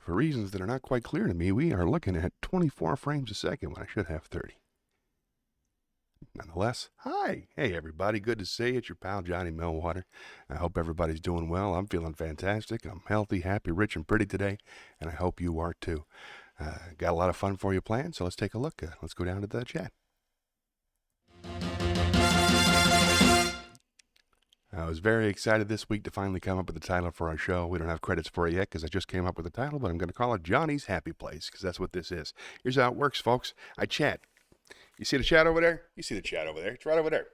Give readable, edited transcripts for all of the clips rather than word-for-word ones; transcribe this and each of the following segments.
for reasons that are not quite clear to me, we are looking at 24 frames a second when I should have 30. Nonetheless, hi. Hey, everybody. Good to see you. It's your pal, Johnny Millwater. I hope everybody's doing well. I'm feeling fantastic. I'm healthy, happy, rich, and pretty today, and I hope you are too. Got a lot of fun for you planned, so let's take a look. Let's go down to the chat. I was very excited this week to finally come up with the title for our show. We don't have credits for it yet because I just came up with the title, but I'm going to call it Johnny's Happy Place because that's what this is. Here's how it works, folks. I chat. You see the chat over there? You see the chat over there. It's right over there.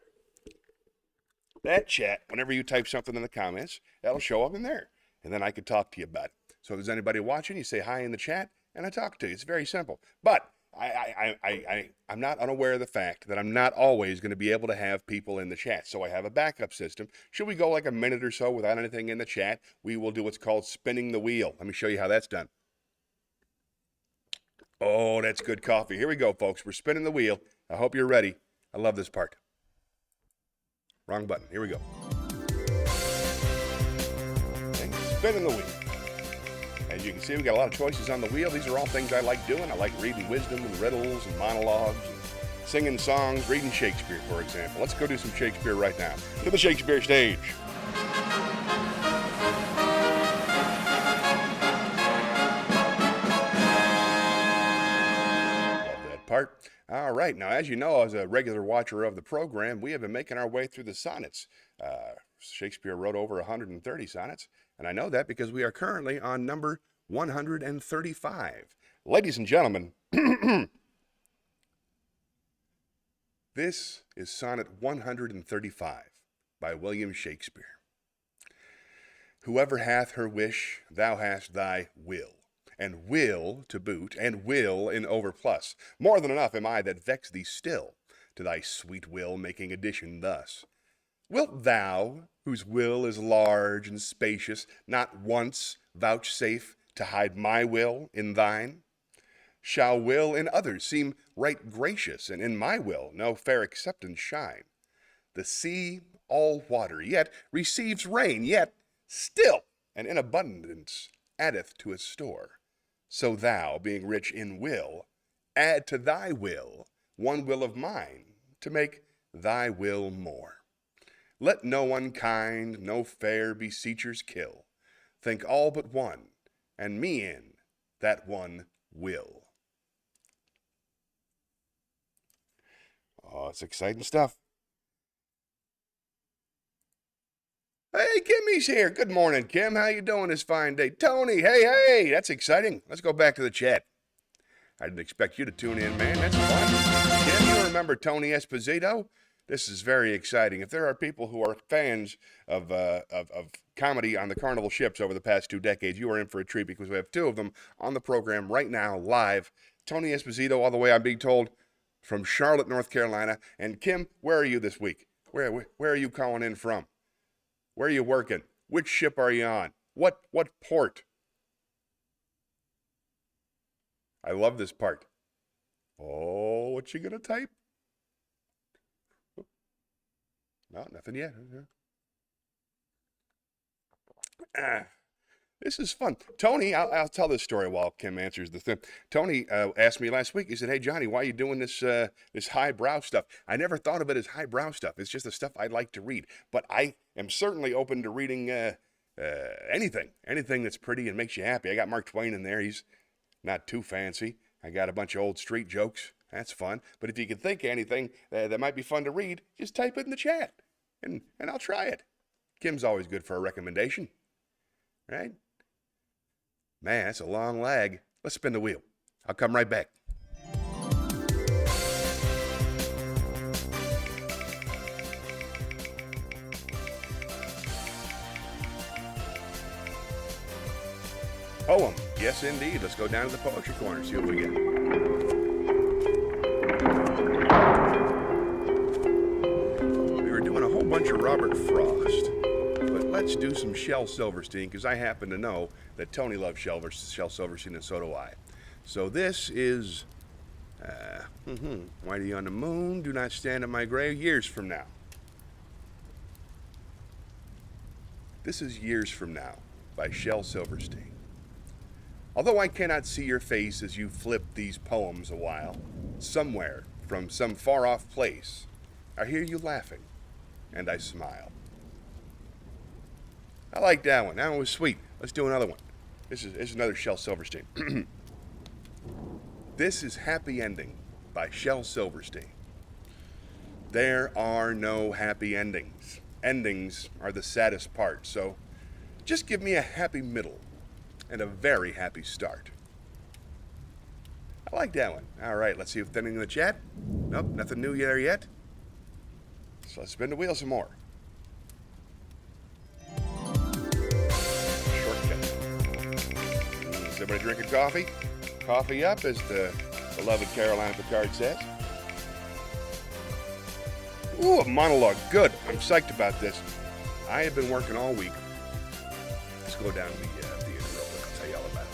That chat, whenever you type something in the comments, that'll show up in there. And then I can talk to you about it. So if there's anybody watching, you say hi in the chat, and I talk to you. It's very simple. But I'm not unaware of the fact that I'm not always going to be able to have people in the chat. So I have a backup system. Should we go like a minute or so without anything in the chat, we will do what's called spinning the wheel. Let me show you how that's done. Oh, that's good coffee. Here we go, folks. We're spinning the wheel. I hope you're ready. I love this part. Wrong button. Here we go. And spinning the wheel. As you can see, we got a lot of choices on the wheel. These are all things I like doing. I like reading wisdom and riddles and monologues, and singing songs, reading Shakespeare, for example. Let's go do some Shakespeare right now. To the Shakespeare stage. Love that part. All right. Now, as you know, as a regular watcher of the program, we have been making our way through the sonnets. Shakespeare wrote over 130 sonnets, and I know that because we are currently on number 135. Ladies and gentlemen, this is sonnet 135 by William Shakespeare. Whoever hath her wish, thou hast thy will, and will to boot, and will in overplus. More than enough am I that vex thee still, to thy sweet will making addition thus. Wilt thou, whose will is large and spacious, not once vouchsafe to hide my will in thine? Shall will in others seem right gracious, and in my will no fair acceptance shine? The sea all water, yet receives rain, yet still and in abundance addeth to its store. So thou, being rich in will, add to thy will one will of mine, to make thy will more. Let no unkind, no fair beseechers kill. Think all but one, and me in that one will. Oh, it's exciting stuff. Hey, Kimmy's here. Good morning, Kim. How you doing this fine day? Tony, hey, that's exciting. Let's go back to the chat. I didn't expect you to tune in, man. That's fun. Kim, you remember Tony Esposito? This is very exciting. If there are people who are fans of comedy on the Carnival ships over the past 2 decades, you are in for a treat because we have 2 of them on the program right now, live. Tony Esposito, all the way, I'm being told, from Charlotte, North Carolina. And Kim, where are you this week? Where are you calling in from? Where are you working? Which ship are you on? What port? I love this part. Oh, what you gonna type? No, nothing yet. This is fun. Tony, I'll tell this story while Kim answers the thing. Tony asked me last week, he said, hey, Johnny, why are you doing this highbrow stuff? I never thought of it as highbrow stuff. It's just the stuff I like to read. But I am certainly open to reading anything that's pretty and makes you happy. I got Mark Twain in there. He's not too fancy. I got a bunch of old street jokes. That's fun. But if you can think of anything that might be fun to read, just type it in the chat, and I'll try it. Kim's always good for a recommendation, right? Man, that's a long lag. Let's spin the wheel. I'll come right back. Poem. Yes, indeed. Let's go down to the poetry corner, see what we get. We were doing a whole bunch of Robert Frost, but let's do some Shel Silverstein, because I happen to know that Tony loves Shel Silverstein, and so do I. So this is, Whitey on the Moon, Do Not Stand at My Grave, Years From Now. This is Years From Now by Shel Silverstein. Although I cannot see your face as you flip these poems a while, somewhere, from some far-off place, I hear you laughing, and I smile. I like that one. That one was sweet. Let's do another one. This is another Shel Silverstein. This is Happy Ending by Shel Silverstein. There are no happy endings. Endings are the saddest part, so just give me a happy middle and a very happy start. I like that one. All right, let's see if anything in the chat. Nope, nothing new there yet. So let's spin the wheel some more. Is everybody drinking coffee? Coffee up, as the beloved Carolina Picard says. Ooh, a monologue. Good. I'm psyched about this. I have been working all week. Let's go down to the theater real quick. I'll tell you all about it.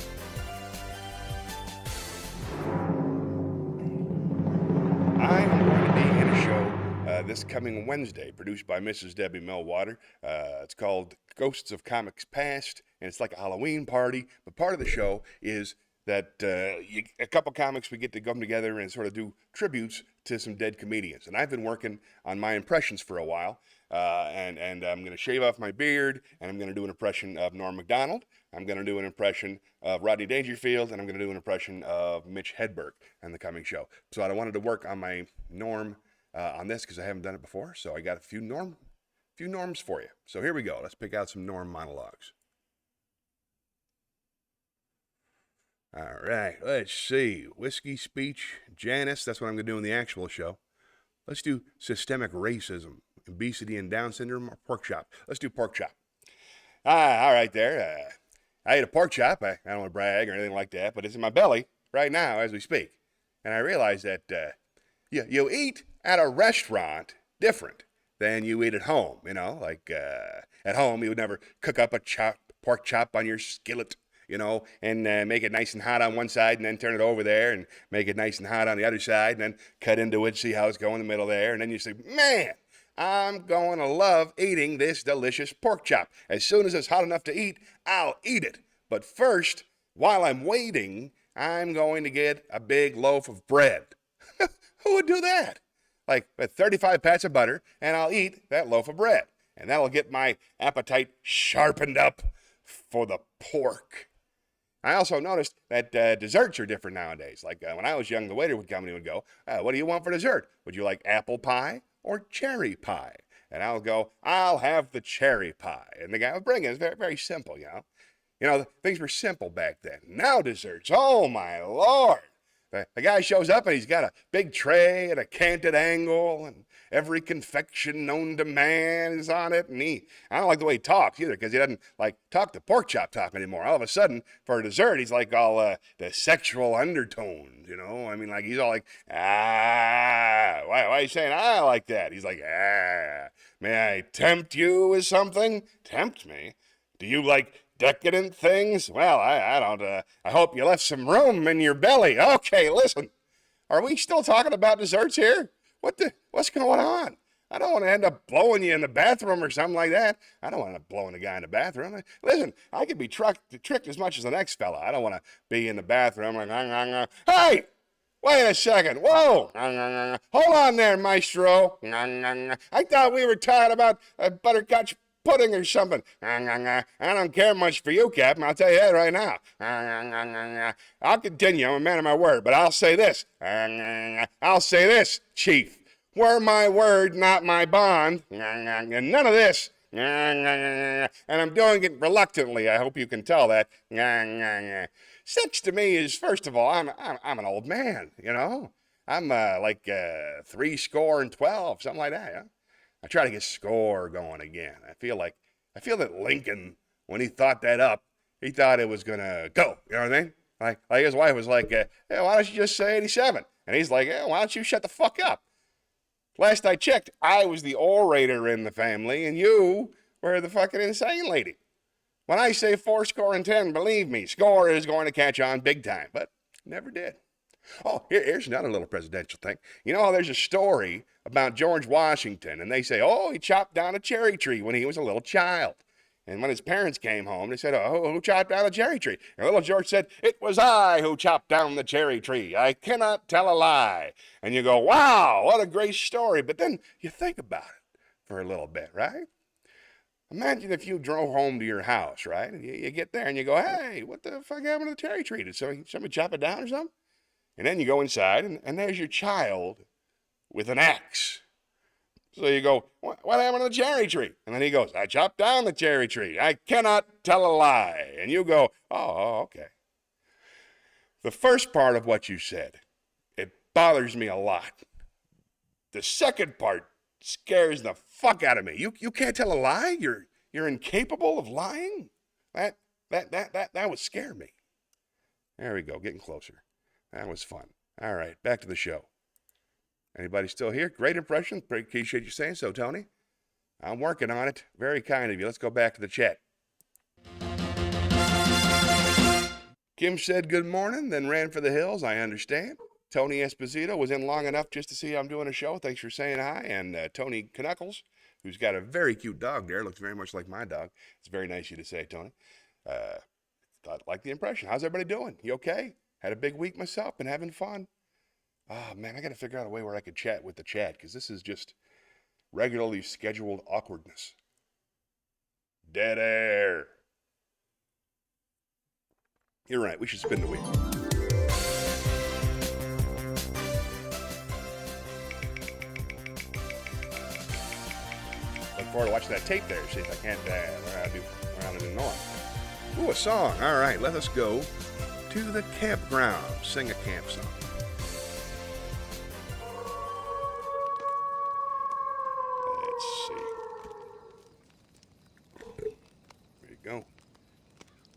I am going to be in a show this coming Wednesday, produced by Mrs. Debbie Millwater. It's called Ghosts of Comics Past, and it's like a Halloween party. But part of the show is that a couple comics, we get to come together and sort of do tributes to some dead comedians. And I've been working on my impressions for a while, and I'm going to shave off my beard, and I'm going to do an impression of Norm Macdonald. I'm going to do an impression of Rodney Dangerfield, and I'm going to do an impression of Mitch Hedberg on the coming show. So I wanted to work on my Norm on this because I haven't done it before. So I got a few Norms for you. So here we go. Let's pick out some Norm monologues. All right, let's see. Whiskey speech, Janice, that's what I'm going to do in the actual show. Let's do systemic racism, obesity and Down syndrome, or pork chop. Let's do pork chop. All right there. I ate a pork chop. I don't want to brag or anything like that, but it's in my belly right now as we speak. And I realize that you eat at a restaurant different than you eat at home, you know? Like at home, you would never cook up a pork chop on your skillet, you know, and make it nice and hot on one side and then turn it over there and make it nice and hot on the other side and then cut into it, see how it's going in the middle there. And then you say, man, I'm going to love eating this delicious pork chop. As soon as it's hot enough to eat, I'll eat it. But first, while I'm waiting, I'm going to get a big loaf of bread. Who would do that? Like with 35 pats of butter, and I'll eat that loaf of bread. And that'll get my appetite sharpened up for the pork. I also noticed that desserts are different nowadays. Like when I was young, the waiter would come and he would go, what do you want for dessert? Would you like apple pie or cherry pie? And I'll go, I'll have the cherry pie. And the guy would bring it. It's very, very simple, you know. You know, things were simple back then. Now desserts, oh my Lord. The guy shows up and he's got a big tray at a canted angle and every confection known to man is on it. And I don't like the way he talks either because he doesn't like talk the pork chop talk anymore. All of a sudden, for dessert, he's like all the sexual undertones, you know? I mean, like he's all like, why are you saying like that? He's like, may I tempt you with something? Tempt me? Do you like decadent things? Well, I don't. I hope you left some room in your belly. Okay, listen. Are we still talking about desserts here? What's going on? I don't want to end up blowing you in the bathroom or something like that. I don't want to end up blowing a guy in the bathroom. Listen, I could be tricked as much as the next fella. I don't want to be in the bathroom like, hey, wait a second. Whoa. Hold on there, maestro. I thought we were talking about butterscotch pudding or something. I don't care much for you, Captain. I'll tell you that right now. I'll continue. I'm a man of my word, but I'll say this. I'll say this, Chief. Were my word, not my bond. And none of this. And I'm doing it reluctantly. I hope you can tell that. Sex to me is, first of all, I'm an old man, you know. I'm like 12, something like that, yeah? I try to get score going again. I feel that Lincoln, when he thought that up, he thought it was gonna go. You know what I mean? Like his wife was like, hey, why don't you just say 87? And he's like, hey, why don't you shut the fuck up? Last I checked, I was the orator in the family, and you were the fucking insane lady. When I say 10, believe me, score is going to catch on big time, but never did. Oh, here's another little presidential thing. You know how there's a story about George Washington, and they say, oh, he chopped down a cherry tree when he was a little child. And when his parents came home, they said, "Oh, who chopped down the cherry tree?" And little George said, "It was I who chopped down the cherry tree. I cannot tell a lie." And you go, wow, what a great story. But then you think about it for a little bit, right? Imagine if you drove home to your house, right? And you get there and you go, "Hey, what the fuck happened to the cherry tree? Did somebody chop it down or something?" And then you go inside and there's your child with an axe. So you go, "What happened to the cherry tree?" And then he goes, "I chopped down the cherry tree. I cannot tell a lie." And you go, oh, okay. The first part of what you said, it bothers me a lot. The second part scares the fuck out of me. You can't tell a lie? You're incapable of lying? That would scare me. There we go, getting closer. That was fun. All right, back to the show. Anybody still here? Great impression. Appreciate you saying so, Tony. I'm working on it. Very kind of you. Let's go back to the chat. Kim said good morning, then ran for the hills. I understand. Tony Esposito was in long enough just to see I'm doing a show. Thanks for saying hi. And Tony Knuckles, who's got a very cute dog there, looks very much like my dog. It's very nice of you to say, Tony. Thought like the impression. How's everybody doing? You okay? Had a big week myself. Been having fun. Oh, man, I got to figure out a way where I could chat with the chat, because this is just regularly scheduled awkwardness. Dead air. You're right. We should spin the wheel. Look forward to watching that tape there. See if I can't learn how to do noise. Ooh, a song. All right, let us go to the campground. Sing a camp song.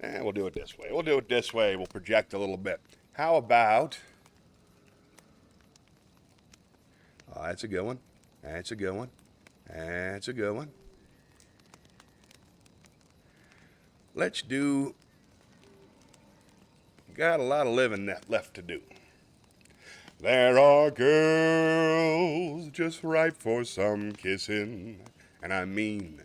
And we'll do it this way. We'll project a little bit. How about... Oh, that's a good one. Let's do... Got a lot of living left to do. There are girls just ripe for some kissing, and I mean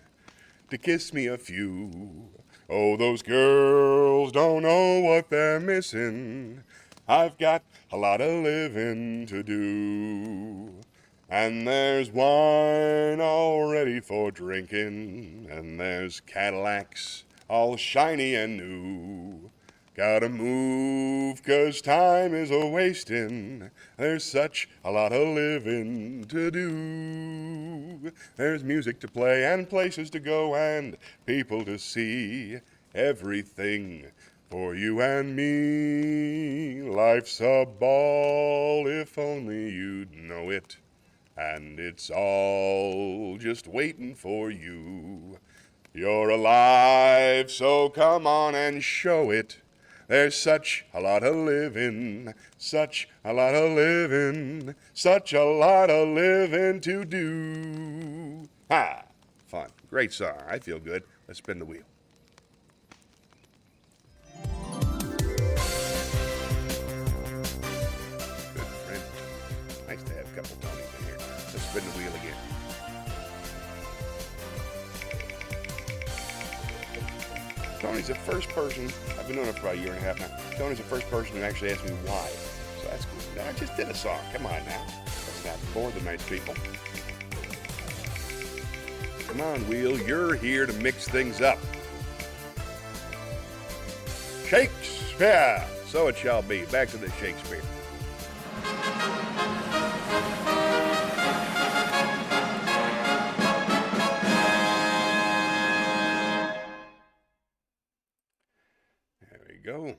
to kiss me a few. Oh, those girls don't know what they're missing. I've got a lot of living to do. And there's wine all ready for drinking, and there's Cadillacs all shiny and new. Gotta move, 'cause time is a-wasting. There's such a lot of living to do. There's music to play and places to go and people to see. Everything for you and me. Life's a ball if only you'd know it. And it's all just waiting for you. You're alive, so come on and show it. There's such a lot of living, such a lot of living, such a lot of living to do. Ha! Fun. Great song. I feel good. Let's spin the wheel. Good friend. Nice to have a couple Tonys in here. Let's spin the wheel again. Tony's the first person, I've been doing it for about a year and a half now, Tony's the first person who actually asked me why. So that's cool. Now, I just did a song. Come on now. Let's not bore the nice people. Come on, Wheel. You're here to mix things up. Shakespeare. So it shall be. Back to the Shakespeare. Go.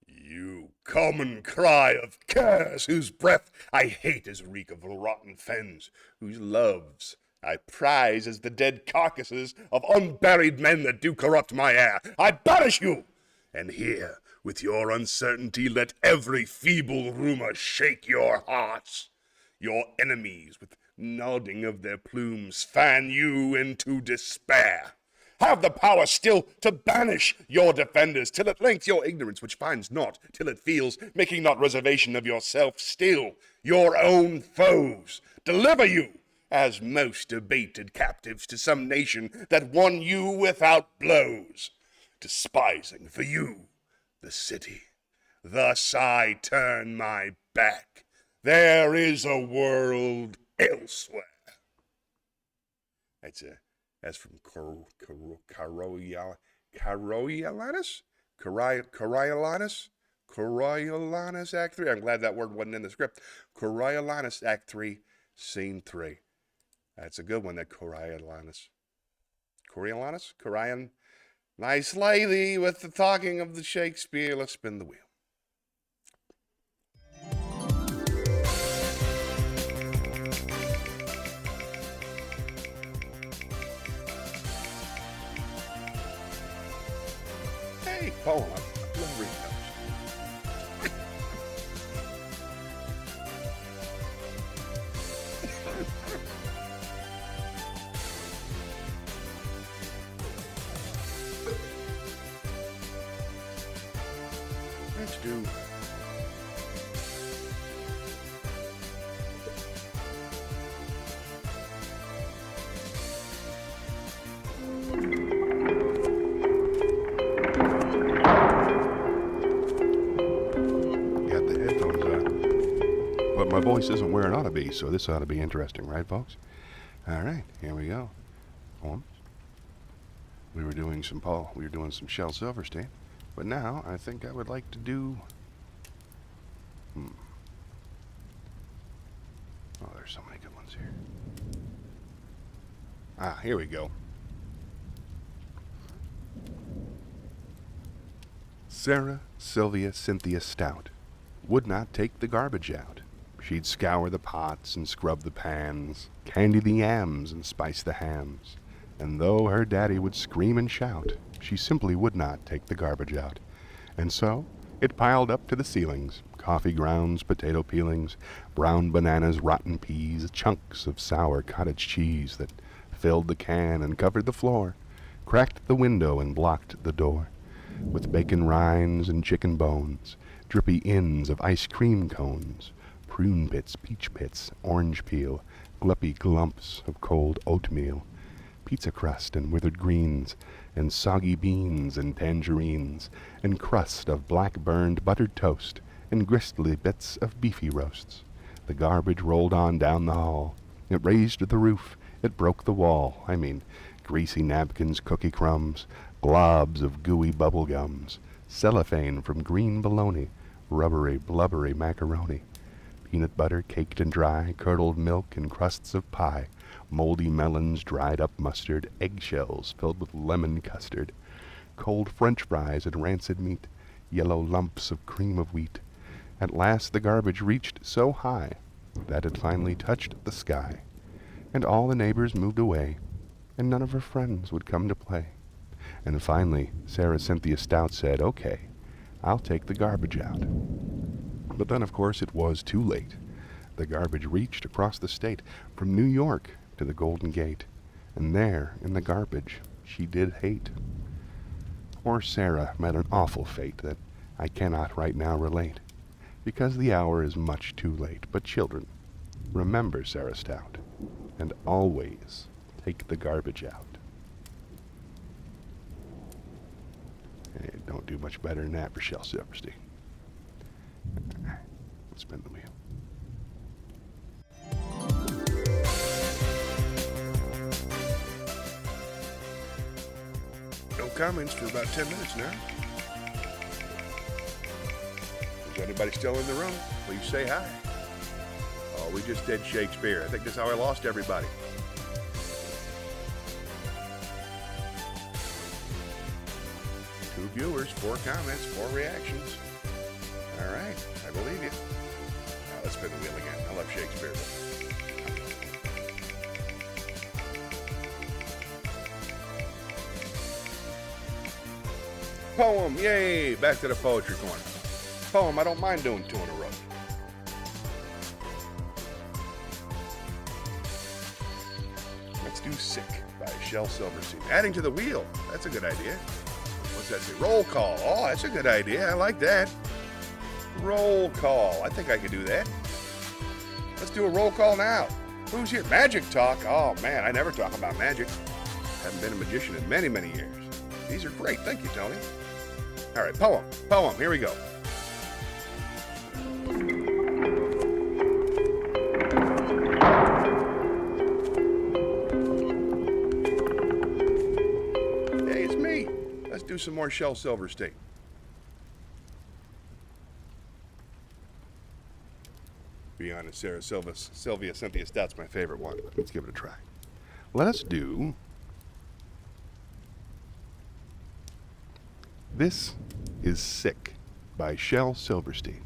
You common cry of curse, whose breath I hate as reek of rotten fens, whose loves I prize as the dead carcasses of unburied men that do corrupt my air, I banish you! And here, with your uncertainty, let every feeble rumor shake your hearts. Your enemies, with nodding of their plumes, fan you into despair. Have the power still to banish your defenders, till at length your ignorance, which finds not, till it feels, making not reservation of yourself, still your own foes, deliver you, as most debated captives to some nation that won you without blows, despising for you the city. Thus I turn my back. There is a world elsewhere. That's from Coriolanus, Act 3. I'm glad that word wasn't in the script. Coriolanus, Act 3, Scene 3. That's a good one, that Coriolanus. Corian. Nice lady with the talking of the Shakespeare. Let's spin the wheel. Hey, poem. I love reading those. Let's do. Got the headphones on, but my voice isn't where it ought to be, so this ought to be interesting, right, folks? All right, here we go. Poems. We were doing some Shel Silverstein. But now, I think I would like to do... Oh, there's so many good ones here. Here we go. Sarah Sylvia Cynthia Stout would not take the garbage out. She'd scour the pots and scrub the pans, candy the yams and spice the hams. And though her daddy would scream and shout, she simply would not take the garbage out. And so it piled up to the ceilings, coffee grounds, potato peelings, brown bananas, rotten peas, chunks of sour cottage cheese that filled the can and covered the floor, cracked the window and blocked the door, with bacon rinds and chicken bones, drippy ends of ice cream cones, prune pits, peach pits, orange peel, gluppy glumps of cold oatmeal, pizza crust and withered greens, and soggy beans and tangerines, and crust of black-burned buttered toast, and gristly bits of beefy roasts. The garbage rolled on down the hall. It raised the roof. It broke the wall. Greasy napkins, cookie crumbs, globs of gooey bubble gums, cellophane from green bologna, rubbery, blubbery macaroni, peanut butter caked and dry, curdled milk and crusts of pie, moldy melons, dried up mustard, eggshells filled with lemon custard, cold French fries and rancid meat, yellow lumps of cream of wheat. At last the garbage reached so high that it finally touched the sky, and all the neighbors moved away, and none of her friends would come to play. And finally Sarah Cynthia Stout said, "Okay, I'll take the garbage out." But then, of course, it was too late. The garbage reached across the state, from New York to the Golden Gate, and there, in the garbage, she did hate. Poor Sarah met an awful fate that I cannot right now relate, because the hour is much too late. But children, remember Sarah Stout, and always take the garbage out. Hey, don't do much better than that for Shel Silverstein. Let's spin the wheel. No comments for about 10 minutes now. Is anybody still in the room? Please say hi. Oh, we just did Shakespeare. I think that's how I lost everybody. Two viewers, 4 comments, 4 reactions. All right, I believe you. Now let's spin the wheel again. I love Shakespeare. Poem, yay! Back to the poetry corner. Poem, I don't mind doing 2 in a row. Let's do Sick by Shel Silverstein. Adding to the wheel. That's a good idea. What's that say? Roll call. Oh, that's a good idea. I like that. Roll call. I think I could do that. Let's do a roll call now. Who's here? Magic talk. Oh, man, I never talk about magic. Haven't been a magician in many, many years. These are great. Thank you, Tony. All right, poem. Here we go. Hey, it's me. Let's do some more Shel Silverstein. Be honest, Sylvia Cynthia Stout's my favorite one. Let's give it a try. Let us do This is Sick by Shel Silverstein.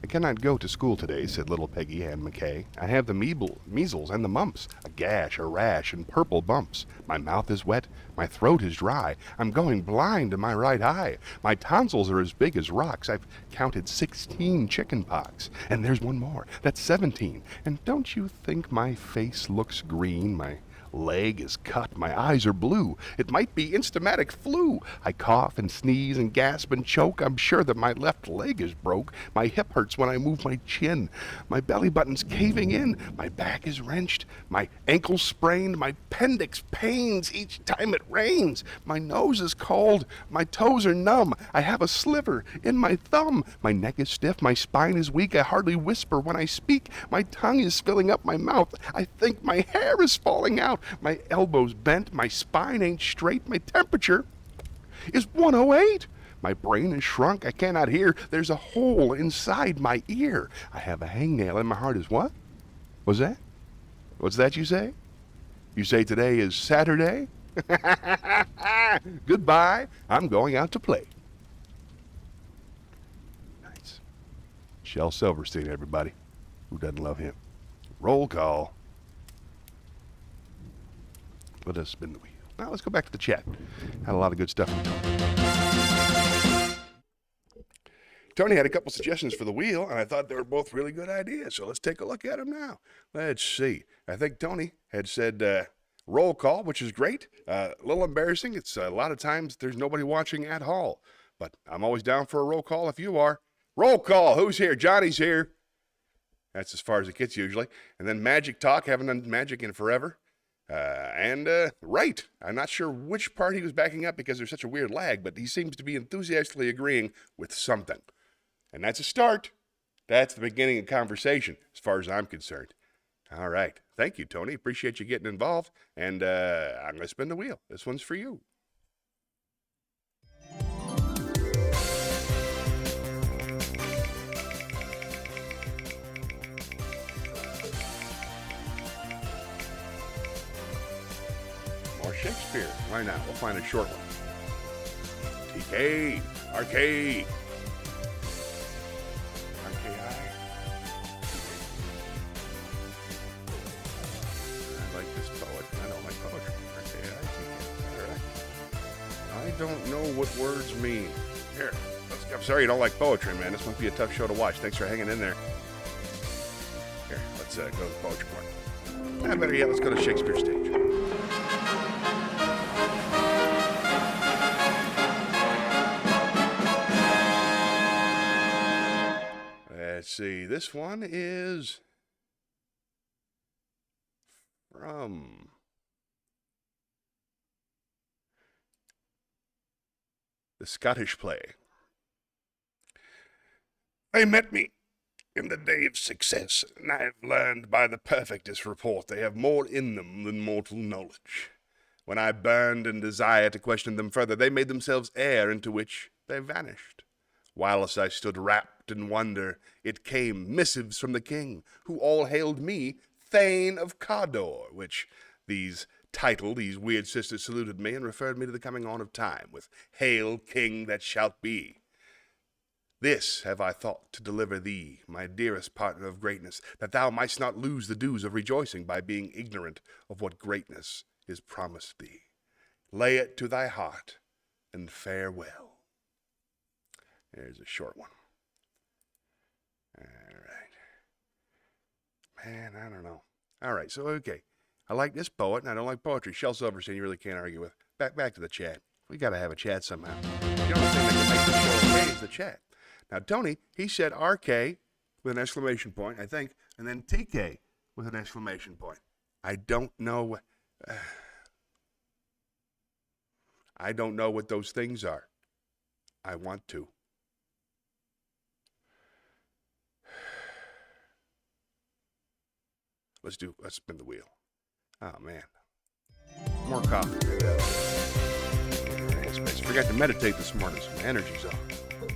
I cannot go to school today, said little Peggy Ann McKay. I have the measles and the mumps, a gash, a rash, and purple bumps. My mouth is wet, my throat is dry. I'm going blind in my right eye. My tonsils are as big as rocks. I've counted 16 chicken pox. And there's one more. That's 17. And don't you think my face looks green? My leg is cut, my eyes are blue. It might be instamatic flu. I cough and sneeze and gasp and choke. I'm sure that my left leg is broke. My hip hurts when I move my chin. My belly button's caving in. My back is wrenched. My ankle sprained. My appendix pains each time it rains. My nose is cold. My toes are numb. I have a sliver in my thumb. My neck is stiff. My spine is weak. I hardly whisper when I speak. My tongue is filling up my mouth. I think my hair is falling out. My elbow's bent, my spine ain't straight, my temperature is 108. My brain is shrunk, I cannot hear. There's a hole inside my ear. I have a hangnail and my heart is what? What's that? What's that you say? You say today is Saturday? Goodbye, I'm going out to play. Nice. Shel Silverstein, everybody. Who doesn't love him? Roll call. Let us spin the wheel. Now let's go back to the chat. Had a lot of good stuff from Tony. Tony had a couple suggestions for the wheel, and I thought they were both really good ideas. So let's take a look at them now. Let's see. I think Tony had said roll call, which is great. A little embarrassing. It's a lot of times there's nobody watching at all. But I'm always down for a roll call if you are. Roll call. Who's here? Johnny's here. That's as far as it gets usually. And then magic talk. Haven't done magic in forever. Right. I'm not sure which part he was backing up because there's such a weird lag, but he seems to be enthusiastically agreeing with something. And that's a start. That's the beginning of conversation, as far as I'm concerned. All right. Thank you, Tony. Appreciate you getting involved. And I'm going to spin the wheel. This one's for you. Shakespeare. Why not? We'll find a short one. TK. Arcade. RKI. I like this poet. I don't like poetry. RKI. TK. All right. I don't know what words mean. Here. I'm sorry you don't like poetry, man. This must be a tough show to watch. Thanks for hanging in there. Here. Let's go to the poetry part. Better yet, let's go to Shakespeare stage. Let's see, this one is from the Scottish play. They met me in the day of success, and I have learned by the perfectest report they have more in them than mortal knowledge. When I burned in desire to question them further, they made themselves air into which they vanished. Whilst I stood wrapped in wonder, it came missives from the king, who all hailed me Thane of Cawdor, which these weird sisters saluted me and referred me to the coming on of time, with Hail, King that shalt be. This have I thought to deliver thee, my dearest partner of greatness, that thou mightst not lose the dues of rejoicing by being ignorant of what greatness is promised thee. Lay it to thy heart, and farewell. There's a short one. All right. Man, I don't know. All right, so, okay. I like this poet, and I don't like poetry. Shel Silverstein, you really can't argue with. Back to the chat. We got to have a chat somehow. The only thing that can make the show okay is the chat. Now, Tony, he said RK with an exclamation point, I think, and then TK with an exclamation point. I don't know. I don't know what those things are. I want to. Let's spin the wheel. Oh, man. More coffee. I forgot to meditate this morning, so my energy's off. Been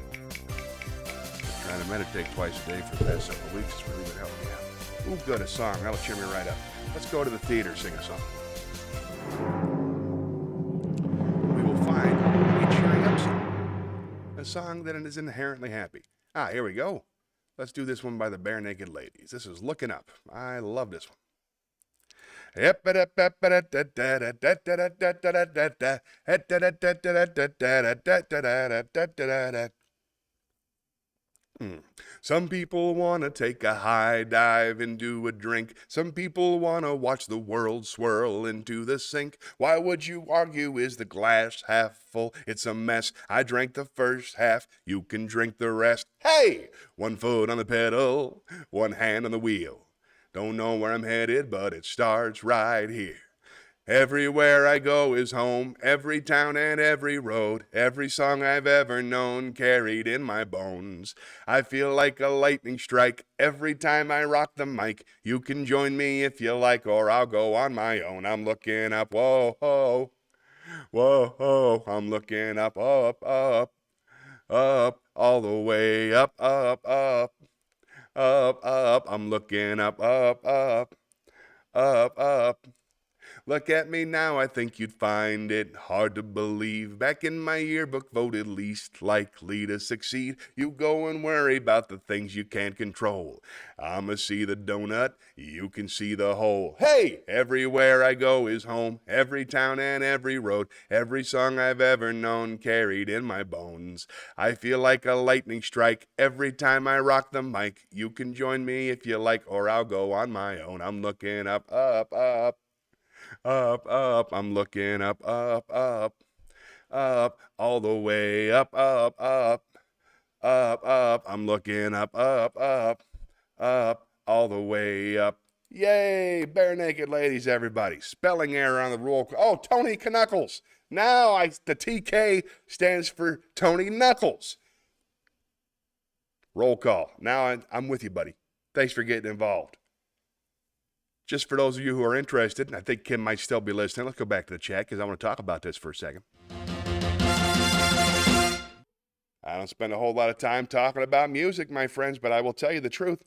trying to meditate twice a day for the past several weeks. It's really been helping me out. Ooh, good, a song. That'll cheer me right up. Let's go to the theater, sing a song. We will find a cheering up song. A song that is inherently happy. Ah, here we go. Let's do this one by the Bare Naked Ladies. This is Looking Up. I love this one. Some people want to take a high dive into a drink. Some people want to watch the world swirl into the sink. Why would you argue? Is the glass half full? It's a mess. I drank the first half. You can drink the rest. Hey! One foot on the pedal, one hand on the wheel. Don't know where I'm headed, but it starts right here. Everywhere I go is home, every town and every road, every song I've ever known carried in my bones. I feel like a lightning strike every time I rock the mic. You can join me if you like, or I'll go on my own. I'm looking up, whoa, whoa, whoa, whoa. I'm looking up, up, up, up, all the way up, up, up, up, up. I'm looking up, up, up, up, up. Look at me now, I think you'd find it hard to believe. Back in my yearbook, voted least likely to succeed. You go and worry about the things you can't control. I'ma see the donut, you can see the hole. Hey! Everywhere I go is home, every town and every road, every song I've ever known carried in my bones. I feel like a lightning strike every time I rock the mic. You can join me if you like, or I'll go on my own. I'm looking up, up, up. Up, up, I'm looking up, up, up, up, all the way up, up, up, up, up. I'm looking up, up, up, up, all the way up. Yay, Bare Naked Ladies, everybody. Spelling error on the roll. Oh, Tony Knuckles. Now the TK stands for Tony Knuckles. Roll call. Now I'm with you, buddy. Thanks for getting involved. Just for those of you who are interested, and I think Kim might still be listening, let's go back to the chat because I want to talk about this for a second. I don't spend a whole lot of time talking about music, my friends, but I will tell you the truth.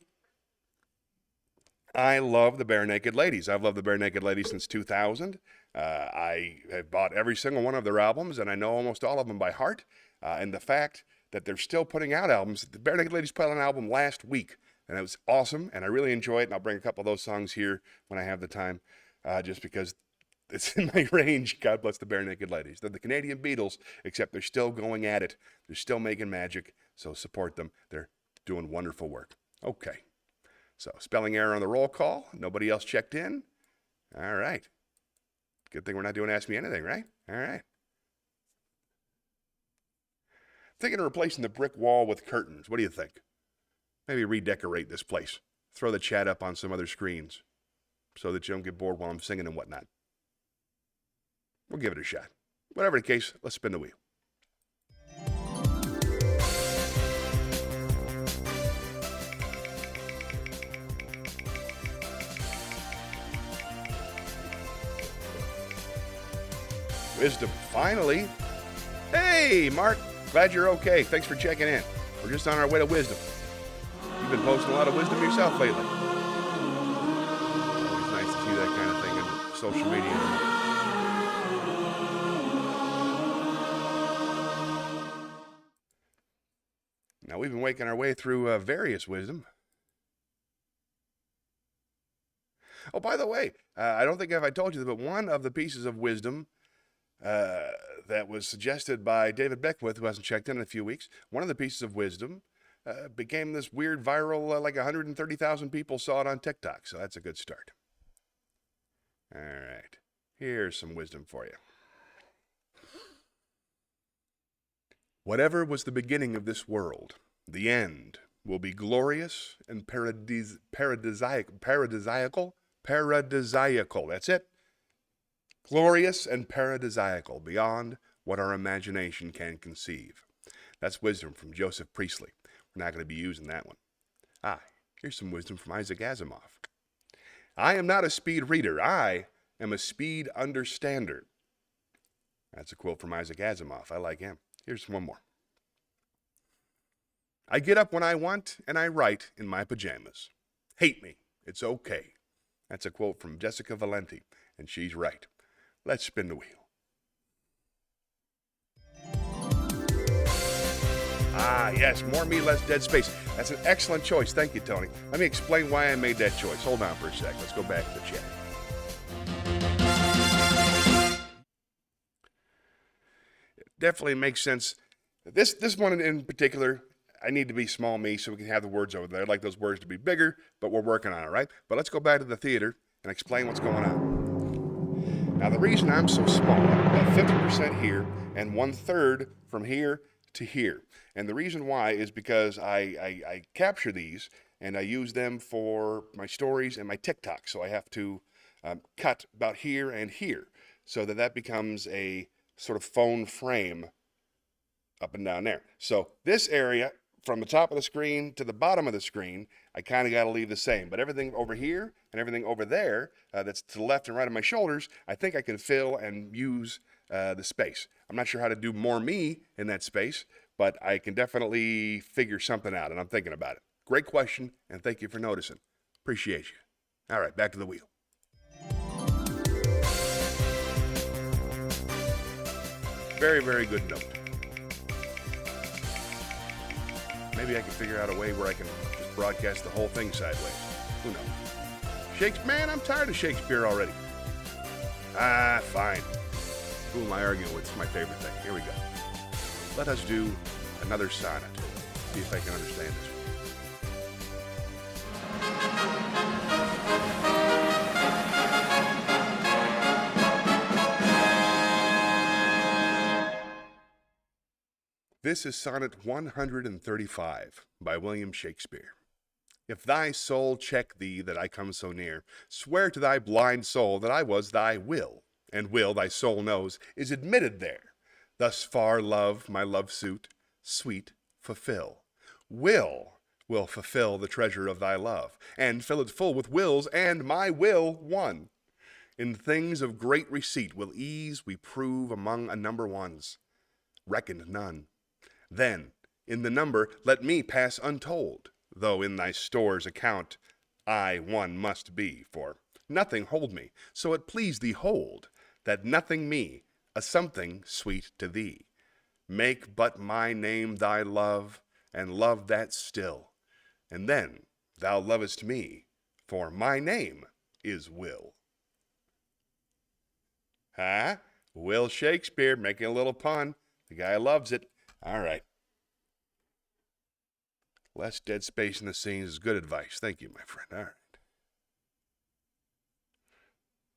I love the Bare Naked Ladies. I've loved the Bare Naked Ladies since 2000. I have bought every single one of their albums, and I know almost all of them by heart. And the fact that they're still putting out albums, the Bare Naked Ladies put out an album last week. And it was awesome, and I really enjoy it, and I'll bring a couple of those songs here when I have the time, just because it's in my range. God bless the Bare Naked Ladies. They're the Canadian Beatles, except they're still going at it. They're still making magic, so support them. They're doing wonderful work. Okay, so spelling error on the roll call. Nobody else checked in. All right. Good thing we're not doing Ask Me Anything, right? All right. Thinking of replacing the brick wall with curtains. What do you think? Maybe redecorate this place. Throw the chat up on some other screens so that you don't get bored while I'm singing and whatnot. We'll give it a shot. Whatever the case, let's spin the wheel. Wisdom, finally. Hey, Mark. Glad you're okay. Thanks for checking in. We're just on our way to wisdom. You've been posting a lot of wisdom yourself lately. Always nice to see that kind of thing in social media. Now, we've been waking our way through various wisdom. Oh, by the way, I don't think if I told you, but one of the pieces of wisdom that was suggested by David Beckwith, who hasn't checked in a few weeks, one of the pieces of wisdom became this weird viral, like 130,000 people saw it on TikTok. So that's a good start. All right. Here's some wisdom for you. Whatever was the beginning of this world, the end will be glorious and paradisiacal. That's it. Glorious and paradisiacal, beyond what our imagination can conceive. That's wisdom from Joseph Priestley. We're not going to be using that one. Here's some wisdom from Isaac Asimov. I am not a speed reader. I am a speed understander. That's a quote from Isaac Asimov. I like him. Here's one more. I get up when I want, and I write in my pajamas. Hate me. It's okay. That's a quote from Jessica Valenti, and she's right. Let's spin the wheel. Yes, more me, less dead space. That's an excellent choice. Thank you, Tony. Let me explain why I made that choice. Hold on for a sec. Let's go back to the chat. It definitely makes sense. This one in particular, I need to be small me so we can have the words over there. I'd like those words to be bigger, but we're working on it, right? But let's go back to the theater and explain what's going on. Now, the reason I'm so small, about 50% here and 1/3 from here to here. And the reason why is because I capture these and I use them for my stories and my TikTok. So I have to cut about here and here so that becomes a sort of phone frame up and down there. So this area from the top of the screen to the bottom of the screen, I kind of got to leave the same. But everything over here and everything over there that's to the left and right of my shoulders, I think I can fill and use the space. I'm not sure how to do more me in that space, but I can definitely figure something out, and I'm thinking about it. Great question, and thank you for noticing. Appreciate you. All right, back to the wheel. Very, very good note. Maybe I can figure out a way where I can just broadcast the whole thing sideways. Who knows? Shakespeare, man, I'm tired of Shakespeare already. Fine. Who am I arguing with? It's my favorite thing. Here we go. Let us do another sonnet. See if I can understand this one. This is Sonnet 135 by William Shakespeare. If thy soul check thee that I come so near, swear to thy blind soul that I was thy will, and will, thy soul knows, is admitted there. Thus far, love, my love suit, sweet, fulfill. Will fulfill the treasure of thy love, and fill it full with wills, and my will one. In things of great receipt will ease we prove among a number ones, reckoned none. Then, in the number, let me pass untold, though in thy store's account I one must be, for nothing hold me, so it please thee hold, that nothing me, a something sweet to thee. Make but my name thy love, and love that still, and then thou lovest me, for my name is Will. Will Shakespeare, making a little pun. The guy loves it. All right. Less dead space in the scenes is good advice. Thank you, my friend. All right.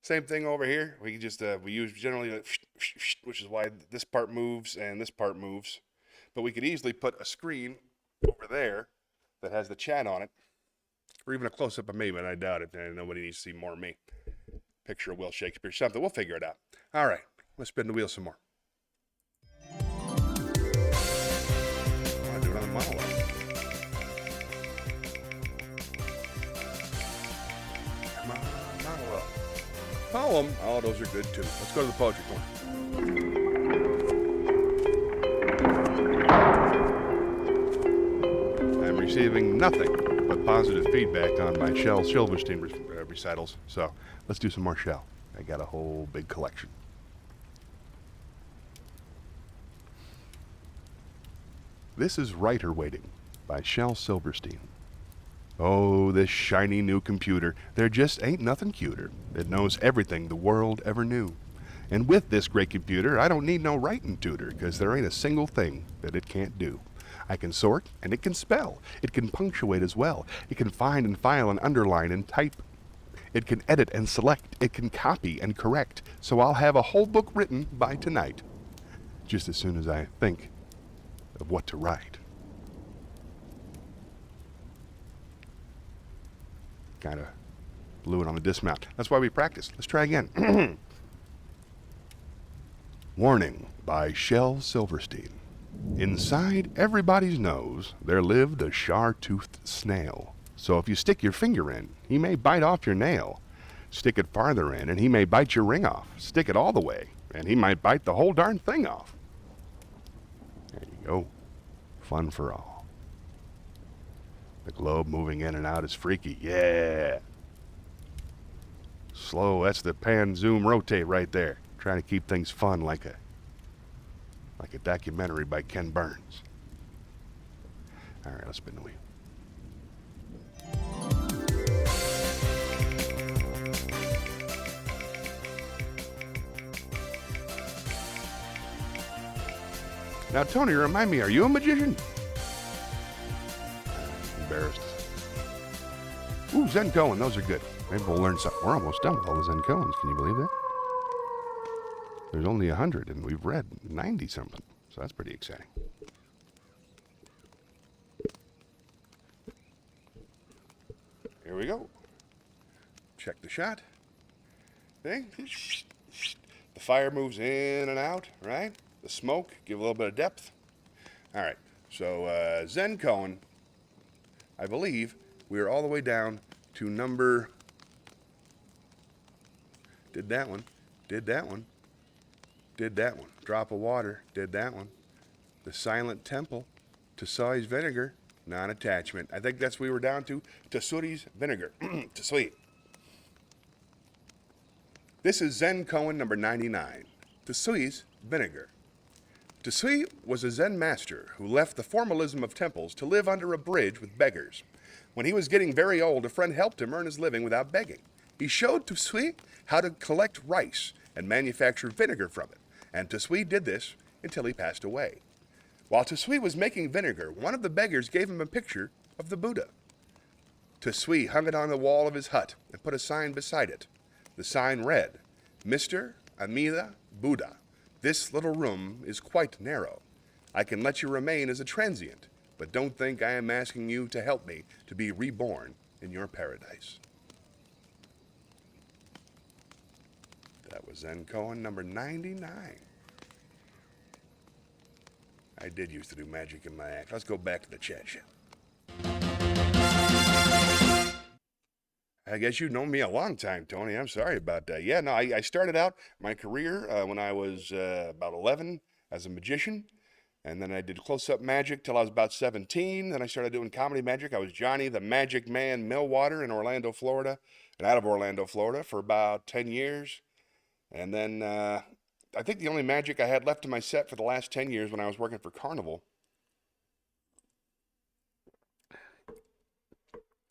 Same thing over here. We just we use generally, which is why this part moves and this part moves. But we could easily put a screen over there that has the chat on it, or even a close-up of me, but I doubt it. Nobody needs to see more of me. Picture of Will Shakespeare, something. We'll figure it out. All right, let's spin the wheel some more. I want to do another monologue. Come on, monologue. Poem. Oh, those are good too. Let's go to the poetry corner. I'm receiving nothing but positive feedback on my Shel Silverstein recitals, so let's do some more Shel. I got a whole big collection. This is Writer Waiting by Shel Silverstein. Oh, this shiny new computer, there just ain't nothing cuter. It knows everything the world ever knew. And with this great computer, I don't need no writing tutor, 'cause there ain't a single thing that it can't do. I can sort, and it can spell. It can punctuate as well. It can find and file and underline and type. It can edit and select. It can copy and correct. So I'll have a whole book written by tonight, just as soon as I think of what to write. Kind of blew it on the dismount. That's why we practice. Let's try again. Warning by Shel Silverstein. Inside everybody's nose there lived a sharp-toothed snail. So if you stick your finger in, he may bite off your nail. Stick it farther in, and he may bite your ring off. Stick it all the way, and he might bite the whole darn thing off. There you go. Fun for all. The globe moving in and out is freaky. Yeah. Slow, that's the pan, zoom, rotate right there. Trying to keep things fun like a documentary by Ken Burns. All right, let's spin the wheel. Now, Tony, remind me, are you a magician? Embarrassed. Ooh, Zen Koan, those are good. Maybe we'll learn something. We're almost done with all the Zen Koans. Can you believe that? There's only 100, and we've read 90-something. So that's pretty exciting. Here we go. Check the shot. See? The fire moves in and out, right? The smoke, give a little bit of depth. All right, so Zen Koan, I believe we are all the way down to number, did that one, did that one, did that one. Drop of water, did that one. The Silent Temple, Tsai's vinegar, non-attachment. I think that's what we were down to, Tsuri's vinegar, Tsui. This is Zen Koan number 99, Tsui's vinegar. Tsui was a Zen master who left the formalism of temples to live under a bridge with beggars. When he was getting very old, a friend helped him earn his living without begging. He showed Tsui how to collect rice and manufacture vinegar from it, and Tsui did this until he passed away. While Tsui was making vinegar, one of the beggars gave him a picture of the Buddha. Tsui hung it on the wall of his hut and put a sign beside it. The sign read, Mr. Amida Buddha. This little room is quite narrow. I can let you remain as a transient, but don't think I am asking you to help me to be reborn in your paradise. That was Zen Koan number 99. I did used to do magic in my act. Let's go back to the chat show. I guess you've known me a long time, Tony. I'm sorry about that. Yeah, no, I started out my career when I was about 11 as a magician. And then I did close-up magic till I was about 17. Then I started doing comedy magic. I was Johnny the Magic Man Millwater in Orlando, Florida. And out of Orlando, Florida for about 10 years. And then I think the only magic I had left in my set for the last 10 years when I was working for Carnival.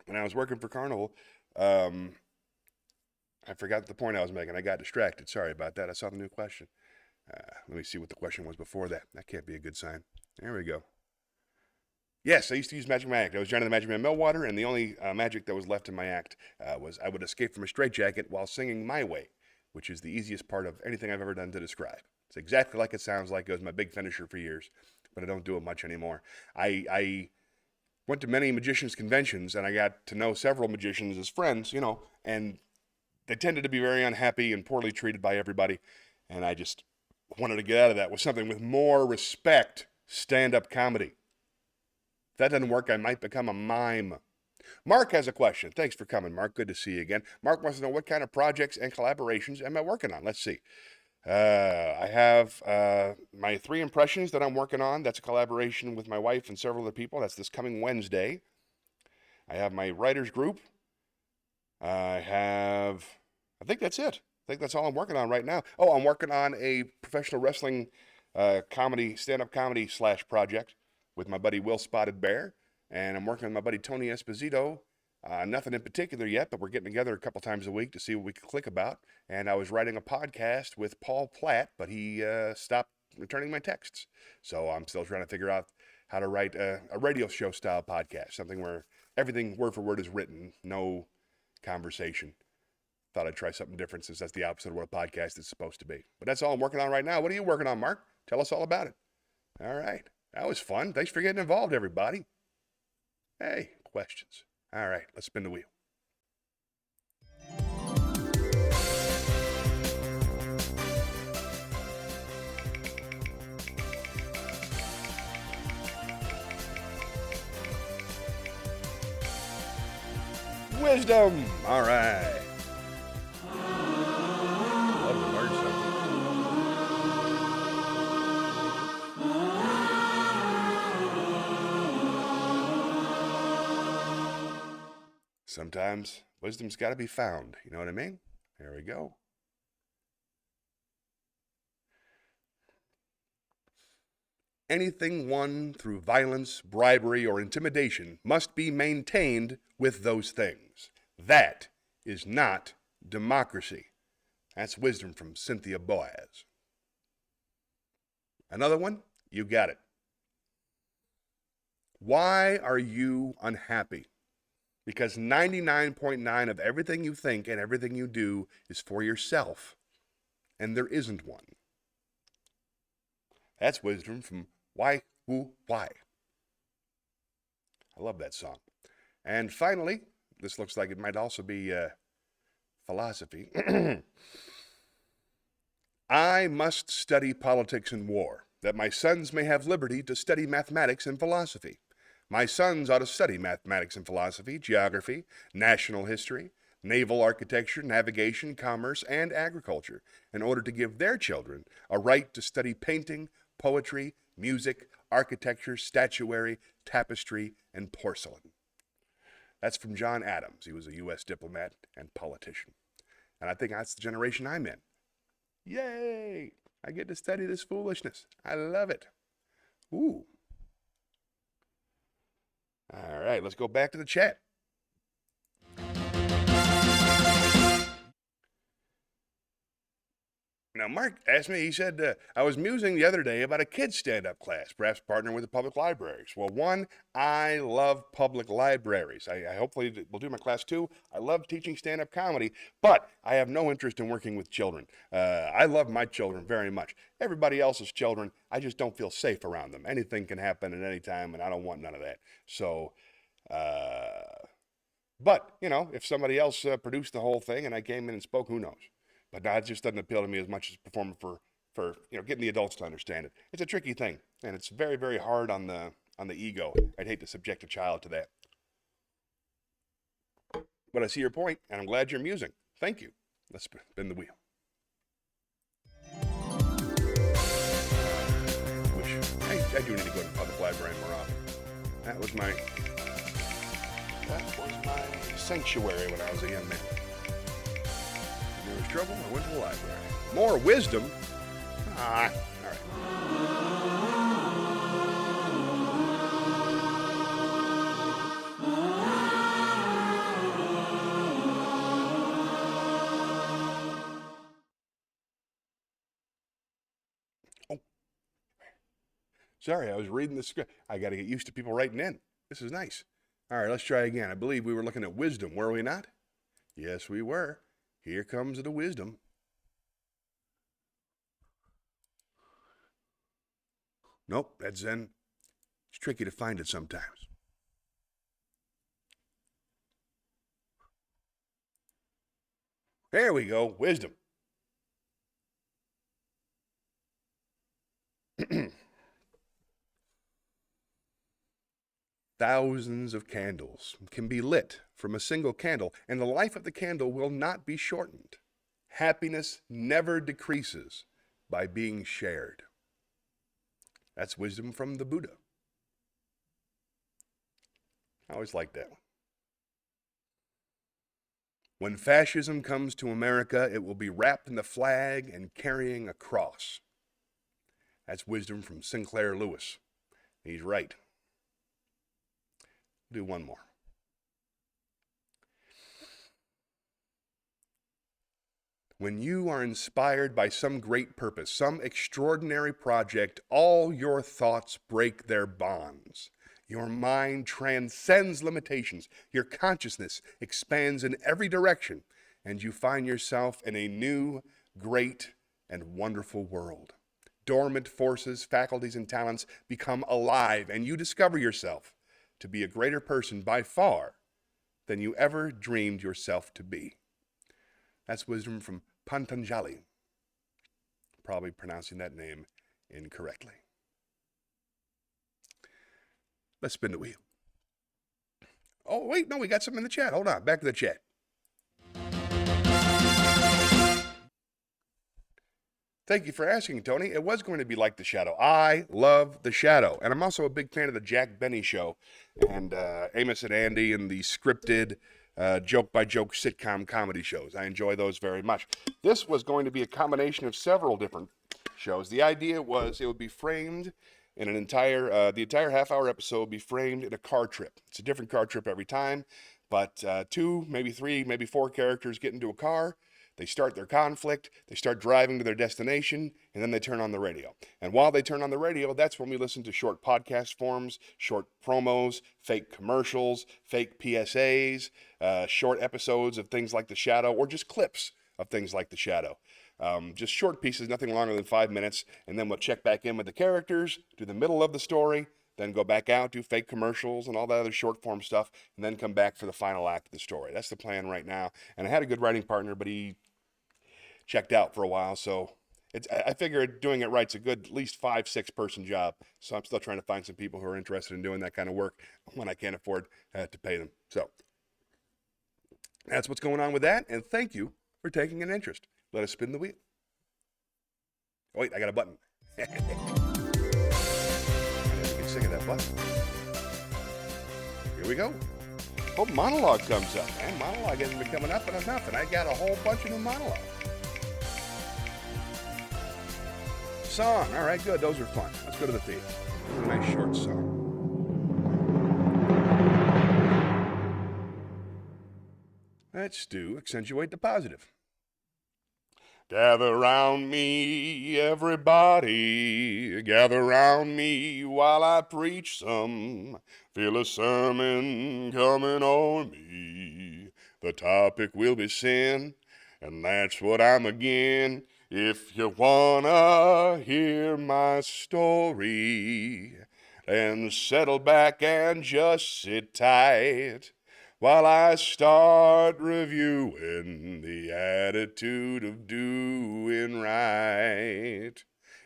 When I was working for Carnival, I forgot the point I was making. I got distracted. Sorry about that. I saw the new question. Let me see what the question was before that. That can't be a good sign. There we go. Yes, I used to use magic in my act. I was Johnny the Magic Man Millwater, and the only magic that was left in my act was I would escape from a straitjacket while singing My Way, which is the easiest part of anything I've ever done to describe. It's exactly like it sounds like. It was my big finisher for years, but I don't do it much anymore. I went to many magicians' conventions, and I got to know several magicians as friends, you know, and they tended to be very unhappy and poorly treated by everybody, and I just wanted to get out of that with something with more respect, stand-up comedy. If that doesn't work, I might become a mime. Mark has a question. Thanks for coming, Mark. Good to see you again. Mark wants to know what kind of projects and collaborations am I working on? Let's see. I have my 3 impressions that I'm working on. That's a collaboration with my wife and several other people. That's this coming Wednesday. I have my writers group. I think that's it. I think that's all I'm working on right now. Oh, I'm working on a professional wrestling comedy, stand-up comedy / project with my buddy Will Spotted Bear. And I'm working with my buddy Tony Esposito. Nothing in particular yet, but we're getting together a couple times a week to see what we can click about. And I was writing a podcast with Paul Platt, but he stopped returning my texts. So I'm still trying to figure out how to write a radio show style podcast, something where everything word for word is written, no conversation. Thought I'd try something different since that's the opposite of what a podcast is supposed to be. But that's all I'm working on right now. What are you working on, Mark? Tell us all about it. All right. That was fun. Thanks for getting involved, everybody. Hey, questions. All right, let's spin the wheel. wisdom. All right. Love to learn something. Sometimes wisdom's got to be found. You know what I mean? There we go. Anything won through violence, bribery, or intimidation must be maintained with those things. That is not democracy. That's wisdom from Cynthia Boaz. Another one, you got it. Why are you unhappy? Because 99.9% of everything you think and everything you do is for yourself, and there isn't one. That's wisdom from Why, Who, Why. I love that song. And finally, this looks like it might also be philosophy. I must study politics and war, that my sons may have liberty to study mathematics and philosophy. My sons ought to study mathematics and philosophy, geography, national history, naval architecture, navigation, commerce, and agriculture, in order to give their children a right to study painting, poetry, music, architecture, statuary, tapestry, and porcelain. That's from John Adams. He was a U.S. diplomat and politician. And I think that's the generation I'm in. Yay! I get to study this foolishness. I love it. Ooh. All right, let's go back to the chat. Now, Mark asked me, he said, I was musing the other day about a kids' stand-up class, perhaps partnering with the public libraries. Well, one, I love public libraries. I hopefully will do my class too. I love teaching stand-up comedy, but I have no interest in working with children. I love my children very much. Everybody else's children, I just don't feel safe around them. Anything can happen at any time, and I don't want none of that. So, but, you know, if somebody else produced the whole thing and I came in and spoke, who knows? But no, it just doesn't appeal to me as much as performing for getting the adults to understand it. It's a tricky thing, and it's very, very hard on the ego. I'd hate to subject a child to that. But I see your point, and I'm glad you're musing. Thank you. Let's spin the wheel. I do need to go to the public library more often. That was my sanctuary when I was a young man. There was trouble, I went to the library. More wisdom? All right. Oh. Sorry, I was reading the script. I got to get used to people writing in. This is nice. All right, let's try again. I believe we were looking at wisdom, were we not? Yes, we were. Here comes the wisdom. Nope, that's Zen. It's tricky to find it sometimes. There we go, wisdom. Thousands of candles can be lit from a single candle, and the life of the candle will not be shortened. Happiness never decreases by being shared. That's wisdom from the Buddha. I always liked that one. When fascism comes to America, it will be wrapped in the flag and carrying a cross. That's wisdom from Sinclair Lewis. He's right. Do one more. When you are inspired by some great purpose, some extraordinary project, all your thoughts break their bonds. Your mind transcends limitations. Your consciousness expands in every direction, and you find yourself in a new, great, and wonderful world. Dormant forces, faculties, and talents become alive, and you discover yourself to be a greater person by far than you ever dreamed yourself to be. That's wisdom from Patanjali. Probably pronouncing that name incorrectly. Let's spin the wheel. Oh, wait, no, we got something in the chat. Hold on, back to the chat. Thank you for asking, Tony. It was going to be like The Shadow. I love The Shadow. And I'm also a big fan of the Jack Benny Show and Amos and Andy and the scripted joke-by-joke sitcom comedy shows. I enjoy those very much. This was going to be a combination of several different shows. The idea was it would be framed in the entire half-hour episode would be framed in a car trip. It's a different car trip every time, but 2, maybe 3, maybe 4 characters get into a car. They start their conflict, they start driving to their destination, and then they turn on the radio. And while they turn on the radio, that's when we listen to short podcast forms, short promos, fake commercials, fake PSAs, short episodes of things like The Shadow, or just clips of things like The Shadow. Just short pieces, nothing longer than 5 minutes, and then we'll check back in with the characters, do the middle of the story, then go back out, do fake commercials and all that other short form stuff, and then come back for the final act of the story. That's the plan right now. And I had a good writing partner, but he checked out for a while, so I figured doing it right's a good at least 5-6 person job. So I'm still trying to find some people who are interested in doing that kind of work when I can't afford to pay them. So that's what's going on with that, and thank you for taking an interest. Let us spin the wheel. Oh, wait, I got a button. I didn't get sick of that button. Here we go. Hope monologue comes up, man. Monologue hasn't been coming up enough, and I got a whole bunch of new monologues. Song. All right, good. Those are fun. Let's go to the theater. A nice short song. Let's do Accentuate the Positive. Gather round me, everybody. Gather round me while I preach some. Feel a sermon coming on me. The topic will be sin, and that's what I'm again. If you wanna hear my story, then settle back and just sit tight while I start reviewing the attitude of doing right.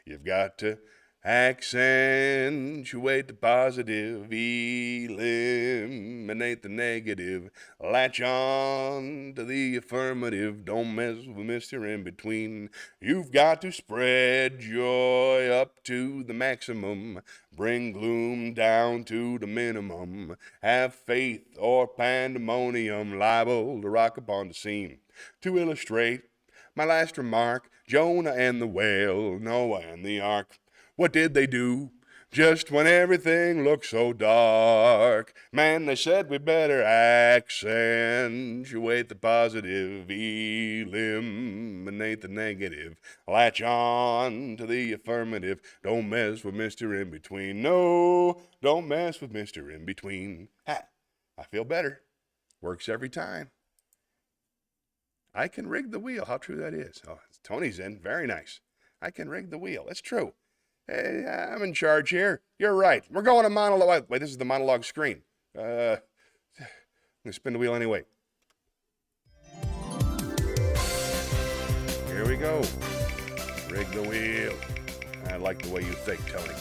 You've got to accentuate the positive, eliminate the negative, latch on to the affirmative, don't mess with Mr. In Between. You've got to spread joy up to the maximum, bring gloom down to the minimum, have faith or pandemonium, liable to rock upon the scene. To illustrate my last remark, Jonah and the whale, Noah and the ark. What did they do just when everything looked so dark? Man, they said we better accentuate the positive, eliminate the negative, latch on to the affirmative, don't mess with Mr. In Between. No, don't mess with Mr. In Between. Ha, I feel better. Works every time. I can rig the wheel. How true that is. Oh, Tony's in. Very nice. I can rig the wheel. It's true. Hey, I'm in charge here. You're right. We're going to monologue. Wait, this is the monologue screen. I'm going to spin the wheel anyway. Here we go. Rig the wheel. I like the way you think, Tony.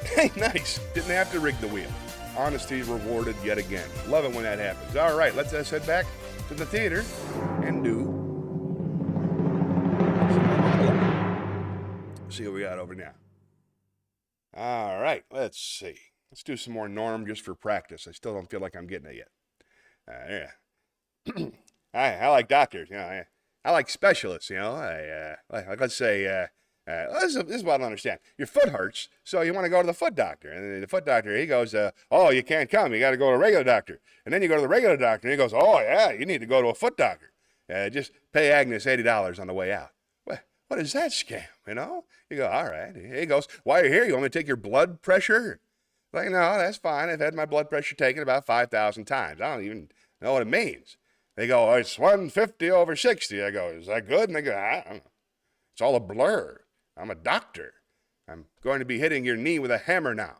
Hey, nice. Didn't have to rig the wheel. Honesty rewarded yet again. Love it when that happens. All right, let's head back to the theater and do. See what we got over now. All right, let's see. Let's do some more Norm just for practice. I still don't feel like I'm getting it yet. Yeah. I like doctors, you know. I like specialists, you know. Let's say, this is what I don't understand. Your foot hurts, so you want to go to the foot doctor. And the foot doctor, he goes, oh, you can't come. You got to go to a regular doctor. And then you go to the regular doctor, and he goes, oh, yeah, you need to go to a foot doctor. Just pay Agnes $80 on the way out. What is that scam, you know? You go, all right. He goes, while you're here, you want me to take your blood pressure? Like, no, that's fine. I've had my blood pressure taken about 5,000 times. I don't even know what it means. They go, oh, it's 150/60. I go, is that good? And they go, I don't know. It's all a blur. I'm a doctor. I'm going to be hitting your knee with a hammer now.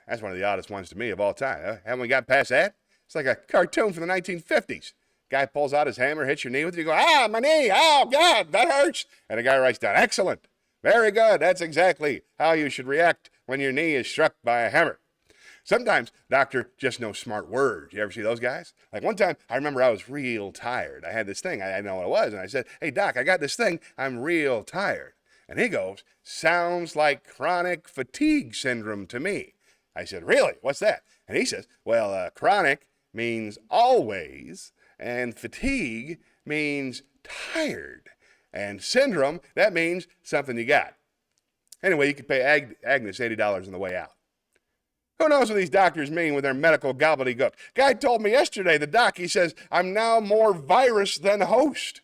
That's one of the oddest ones to me of all time. Haven't we got past that? It's like a cartoon from the 1950s. Guy pulls out his hammer, hits your knee with it. You go, my knee. Oh, God, that hurts. And the guy writes down, excellent. Very good. That's exactly how you should react when your knee is struck by a hammer. Sometimes doctor just knows smart words. You ever see those guys? Like one time, I remember I was real tired. I had this thing. I didn't know what it was. And I said, hey, doc, I got this thing. I'm real tired. And he goes, sounds like chronic fatigue syndrome to me. I said, really? What's that? And he says, well, chronic means always, and fatigue means tired. And syndrome, that means something you got. Anyway, you could pay Agnes $80 on the way out. Who knows what these doctors mean with their medical gobbledygook? Guy told me yesterday, the doc, he says, I'm now more virus than host.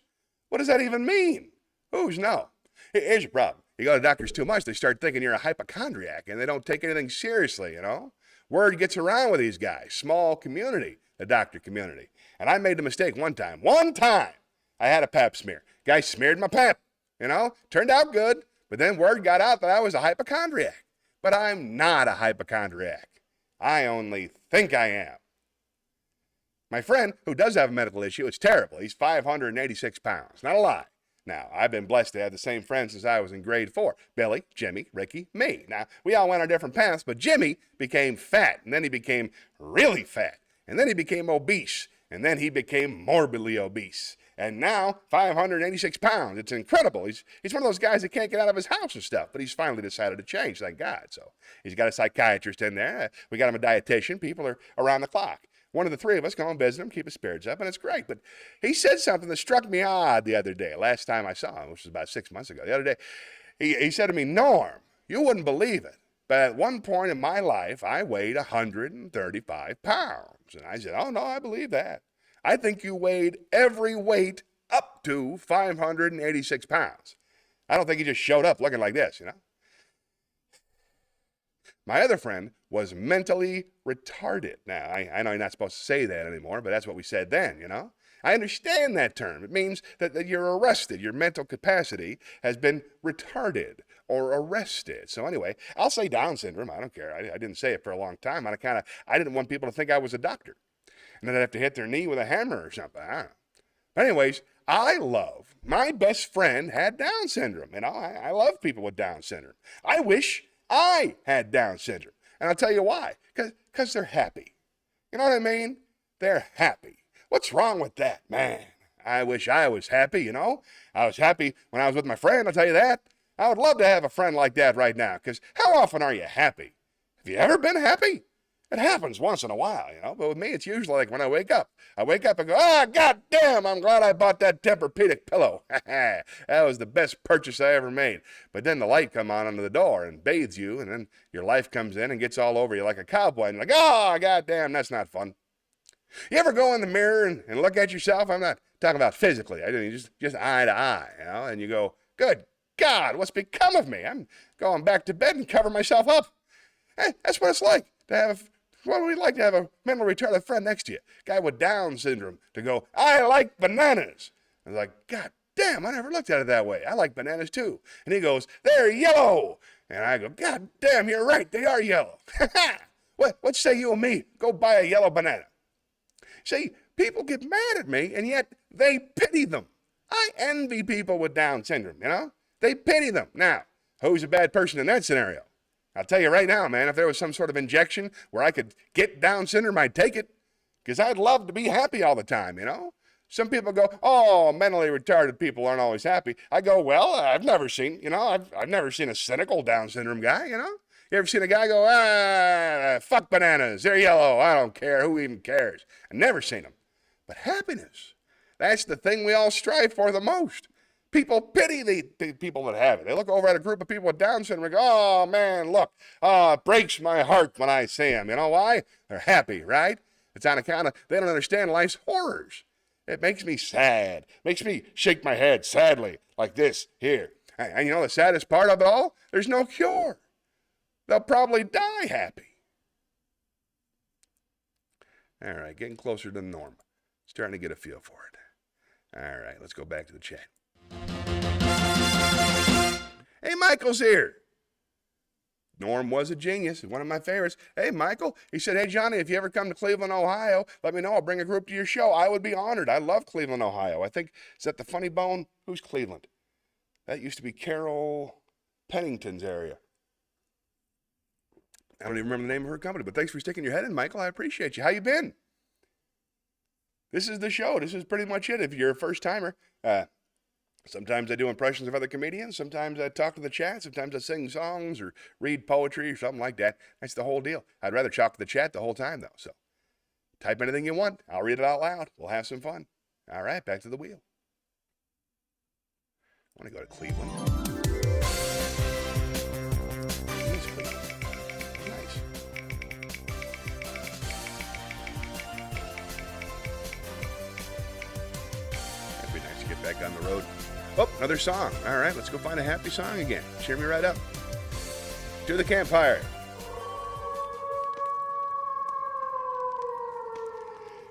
What does that even mean? Who's know? Here's your problem. You go to doctors too much, they start thinking you're a hypochondriac, and they don't take anything seriously, you know? Word gets around with these guys. Small community, the doctor community. And I made the mistake one time. I had a pap smear. Guy smeared my pap, you know? Turned out good, but then word got out that I was a hypochondriac. But I'm not a hypochondriac. I only think I am. My friend, who does have a medical issue, it's terrible. He's 586 pounds. Not a lie. Now, I've been blessed to have the same friends since I was in grade 4. Billy, Jimmy, Ricky, me. Now, we all went our different paths, but Jimmy became fat, and then he became really fat, and then he became obese, and then he became morbidly obese. And now, 586 pounds. It's incredible. He's one of those guys that can't get out of his house and stuff, but he's finally decided to change, thank God. So he's got a psychiatrist in there. We got him a dietitian. People are around the clock. One of the three of us go and visit him, keep his spirits up, and it's great. But he said something that struck me odd the other day, last time I saw him, which was about 6 months ago. The other day, he said to me, Norm, you wouldn't believe it, but at one point in my life, I weighed 135 pounds. And I said, oh, no, I believe that. I think you weighed every weight up to 586 pounds. I don't think he just showed up looking like this, you know. My other friend was mentally retarded. Now, I know you're not supposed to say that anymore, but that's what we said then, you know. I understand that term. It means that you're arrested. Your mental capacity has been retarded or arrested. So anyway, I'll say Down syndrome. I don't care. I didn't say it for a long time. I didn't want people to think I was a doctor. And then I'd have to hit their knee with a hammer or something. I don't know. But anyways, my best friend had Down syndrome. You know, I love people with Down syndrome. I wish I had Down syndrome. And I'll tell you why. Because they're happy. You know what I mean? They're happy. What's wrong with that, man? I wish I was happy, you know? I was happy when I was with my friend, I'll tell you that. I would love to have a friend like that right now, because how often are you happy? Have you ever been happy? It happens once in a while, you know, but with me, it's usually like when I wake up. I wake up and go, God damn, I'm glad I bought that Tempur-Pedic pillow. That was the best purchase I ever made. But then the light come on under the door and bathes you, and then your life comes in and gets all over you like a cowboy, and you're like, oh, God damn, that's not fun. You ever go in the mirror and look at yourself? I'm not talking about physically. I mean, just eye to eye, you know, and you go, good God, what's become of me? I'm going back to bed and cover myself up. Hey, that's what it's like to have what would we like to have a mentally retarded friend next to you? Guy with Down syndrome to go, I like bananas. I was like, God damn, I never looked at it that way. I like bananas too. And he goes, they're yellow. And I go, God damn, you're right. They are yellow. What say you and me? Go buy a yellow banana. See, people get mad at me, and yet they pity them. I envy people with Down syndrome, you know? They pity them. Now, who's a bad person in that scenario? I'll tell you right now, man, if there was some sort of injection where I could get Down syndrome, I'd take it, because I'd love to be happy all the time, you know? Some people go, oh, mentally retarded people aren't always happy. I go, well, I've never seen a cynical Down syndrome guy, you know? You ever seen a guy go, fuck bananas, they're yellow, I don't care, who even cares? I've never seen them. But happiness, that's the thing we all strive for the most. People pity the people that have it. They look over at a group of people with Down syndrome and go, oh, man, look, it breaks my heart when I see them. You know why? They're happy, right? It's on account of they don't understand life's horrors. It makes me sad. Makes me shake my head sadly like this here. And you know the saddest part of it all? There's no cure. They'll probably die happy. All right, getting closer to the norm. Starting to get a feel for it. All right, let's go back to the chat. Hey, Michael's here. Norm was a genius. One of my favorites. Hey, Michael. He said, hey, Johnny, if you ever come to Cleveland, Ohio, let me know. I'll bring a group to your show. I would be honored. I love Cleveland, Ohio. I think, is that the Funny Bone? Who's Cleveland? That used to be Carol Pennington's area. I don't even remember the name of her company, but thanks for sticking your head in, Michael. I appreciate you. How you been? This is the show. This is pretty much it. If you're a first timer, sometimes I do impressions of other comedians. Sometimes I talk to the chat. Sometimes I sing songs or read poetry or something like that. That's the whole deal. I'd rather talk to the chat the whole time, though. So type anything you want. I'll read it out loud. We'll have some fun. All right, back to the wheel. I want to go to Cleveland. East Cleveland. Nice. That'd be nice to get back on the road. Oh, another song. All right, let's go find a happy song again. Cheer me right up. To the campfire.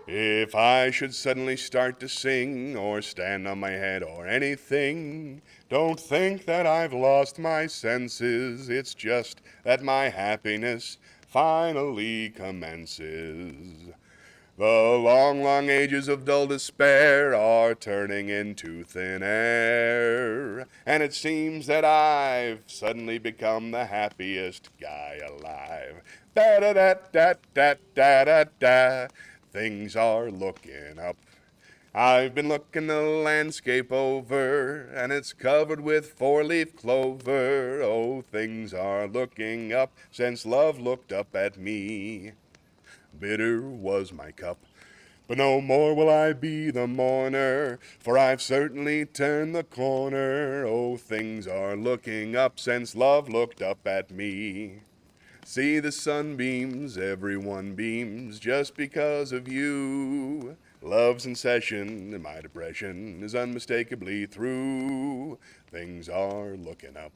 If I should suddenly start to sing or stand on my head or anything, don't think that I've lost my senses. It's just that my happiness finally commences. The long, long ages of dull despair are turning into thin air, and it seems that I've suddenly become the happiest guy alive. Da-da-da-da-da-da-da-da. Things are looking up. I've been looking the landscape over, and it's covered with four-leaf clover. Oh, things are looking up since love looked up at me. Bitter was my cup, but no more will I be the mourner, for I've certainly turned the corner. Oh, things are looking up since love looked up at me. See the sunbeams, everyone beams, just because of you. Love's in session, and my depression is unmistakably through. Things are looking up.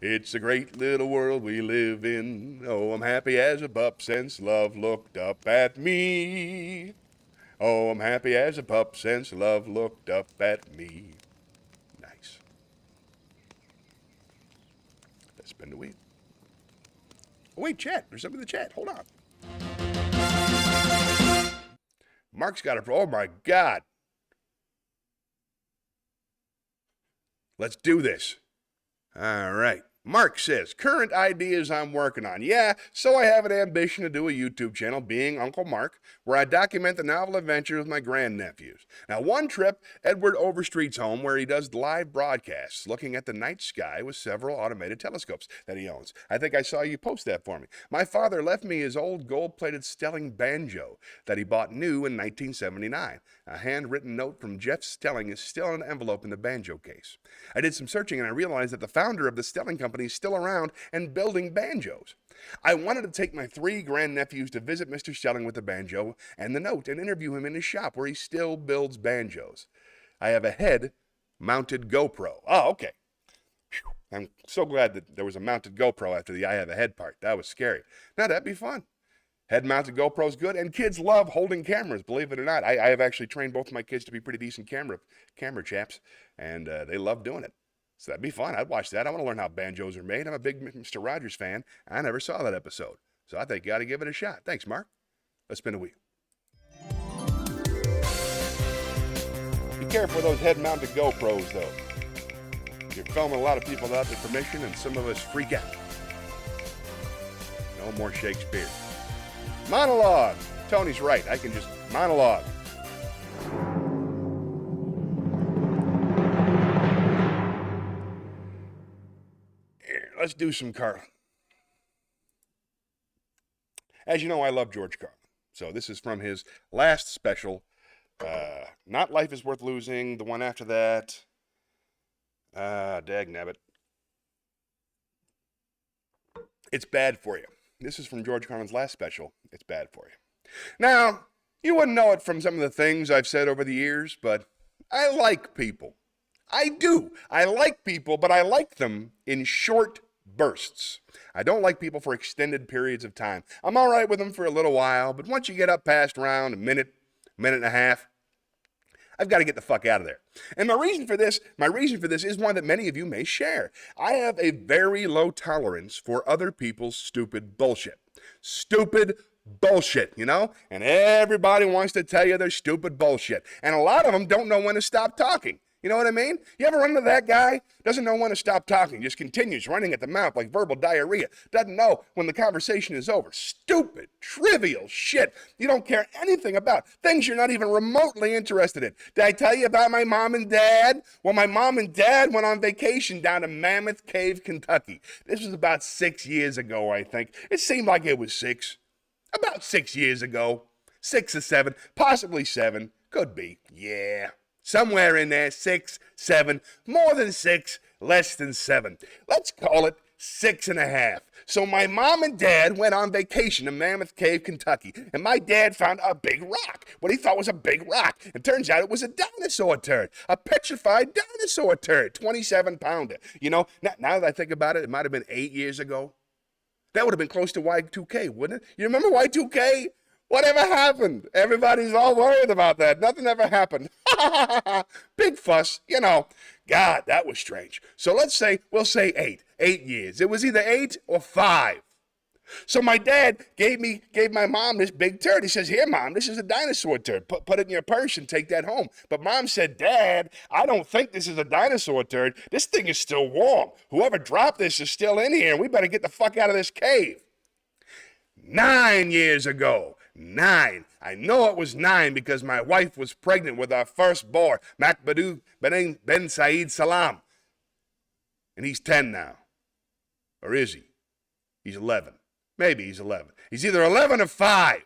It's a great little world we live in. Oh, I'm happy as a pup since love looked up at me. Oh, I'm happy as a pup since love looked up at me. Nice. Let's spin the wheel. Oh, wait, chat. There's something in the chat. Hold on. Mark's got a... Oh, my God. Let's do this. All right. Mark says, current ideas I'm working on. Yeah, so I have an ambition to do a YouTube channel, being Uncle Mark, where I document the novel adventures of my grandnephews. Now, one trip, Edward Overstreet's home, where he does live broadcasts, looking at the night sky with several automated telescopes that he owns. I think I saw you post that for me. My father left me his old gold-plated Stelling banjo that he bought new in 1979. A handwritten note from Jeff Stelling is still in an envelope in the banjo case. I did some searching and I realized that the founder of the Stelling Company is still around and building banjos. I wanted to take my 3 grandnephews to visit Mr. Stelling with the banjo and the note and interview him in his shop where he still builds banjos. I have a head-mounted GoPro. Oh, okay. Whew. I'm so glad that there was a mounted GoPro after the I have a head part. That was scary. Now, that'd be fun. Head-mounted GoPro's good, and kids love holding cameras, believe it or not. I have actually trained both of my kids to be pretty decent camera chaps, and they love doing it. So that'd be fun. I'd watch that. I want to learn how banjos are made. I'm a big Mr. Rogers fan. I never saw that episode. So I think you got to give it a shot. Thanks, Mark. Let's spin a wheel. Be careful with those head-mounted GoPros, though. You're filming a lot of people without their permission, and some of us freak out. No more Shakespeare. Monologue. Tony's right. I can just monologue. Let's do some Carlin. As you know, I love George Carlin. So this is from his last special. Not Life is Worth Losing. The one after that. Dagnabbit. It's Bad For You. This is from George Carlin's last special. It's Bad For You. Now, you wouldn't know it from some of the things I've said over the years, but I like people. I do. I like people, but I like them in short bursts. I don't like people for extended periods of time. I'm all right with them for a little while, but once you get up past around a minute and a half, I've got to get the fuck out of there. And my reason for this is one that many of you may share. I have a very low tolerance for other people's stupid bullshit. Stupid bullshit, you know? And everybody wants to tell you their stupid bullshit. And a lot of them don't know when to stop talking. You know what I mean? You ever run into that guy? Doesn't know when to stop talking, just continues running at the mouth like verbal diarrhea. Doesn't know when the conversation is over. Stupid, trivial shit you don't care anything about. Things you're not even remotely interested in. Did I tell you about my mom and dad? Well, my mom and dad went on vacation down to Mammoth Cave, Kentucky. This was about 6 years ago, I think. It seemed like it was 6. About 6 years ago. 6 or 7, possibly 7. Could be. Yeah. Somewhere in there, 6, 7, more than 6, less than 7. Let's call it 6.5. So my mom and dad went on vacation to Mammoth Cave, Kentucky, and my dad found a big rock, what he thought was a big rock. It turns out it was a dinosaur turd, a petrified dinosaur turd, 27-pounder. You know, now that I think about it, it might have been 8 years ago. That would have been close to Y2K, wouldn't it? You remember Y2K? Whatever happened? Everybody's all worried about that. Nothing ever happened. Big fuss, you know. God, that was strange. So we'll say 8. 8 years. It was either 8 or 5. So my dad gave my mom this big turd. He says, "Here, Mom, this is a dinosaur turd. Put it in your purse and take that home." But Mom said, "Dad, I don't think this is a dinosaur turd. This thing is still warm. Whoever dropped this is still in here, and we better get the fuck out of this cave." 9 years ago. 9. I know it was 9 because my wife was pregnant with our firstborn, Makbadou Ben Said Salam. And he's 10 now. Or is he? He's 11. Maybe he's 11. He's either 11 or 5.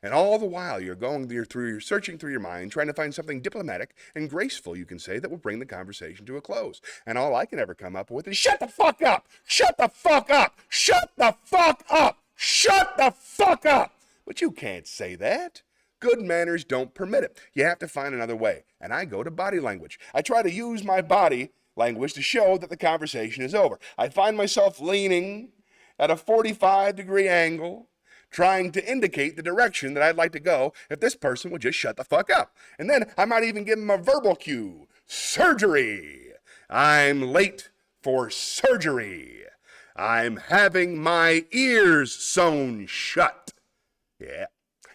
And all the while you're searching through your mind, trying to find something diplomatic and graceful you can say that will bring the conversation to a close. And all I can ever come up with is, "Shut the fuck up! Shut the fuck up! Shut the fuck up! Shut the fuck up!" But you can't say that. Good manners don't permit it. You have to find another way. And I go to body language. I try to use my body language to show that the conversation is over. I find myself leaning at a 45-degree angle, trying to indicate the direction that I'd like to go if this person would just shut the fuck up. And then I might even give them a verbal cue. Surgery. I'm late for surgery. I'm having my ears sewn shut. Yeah.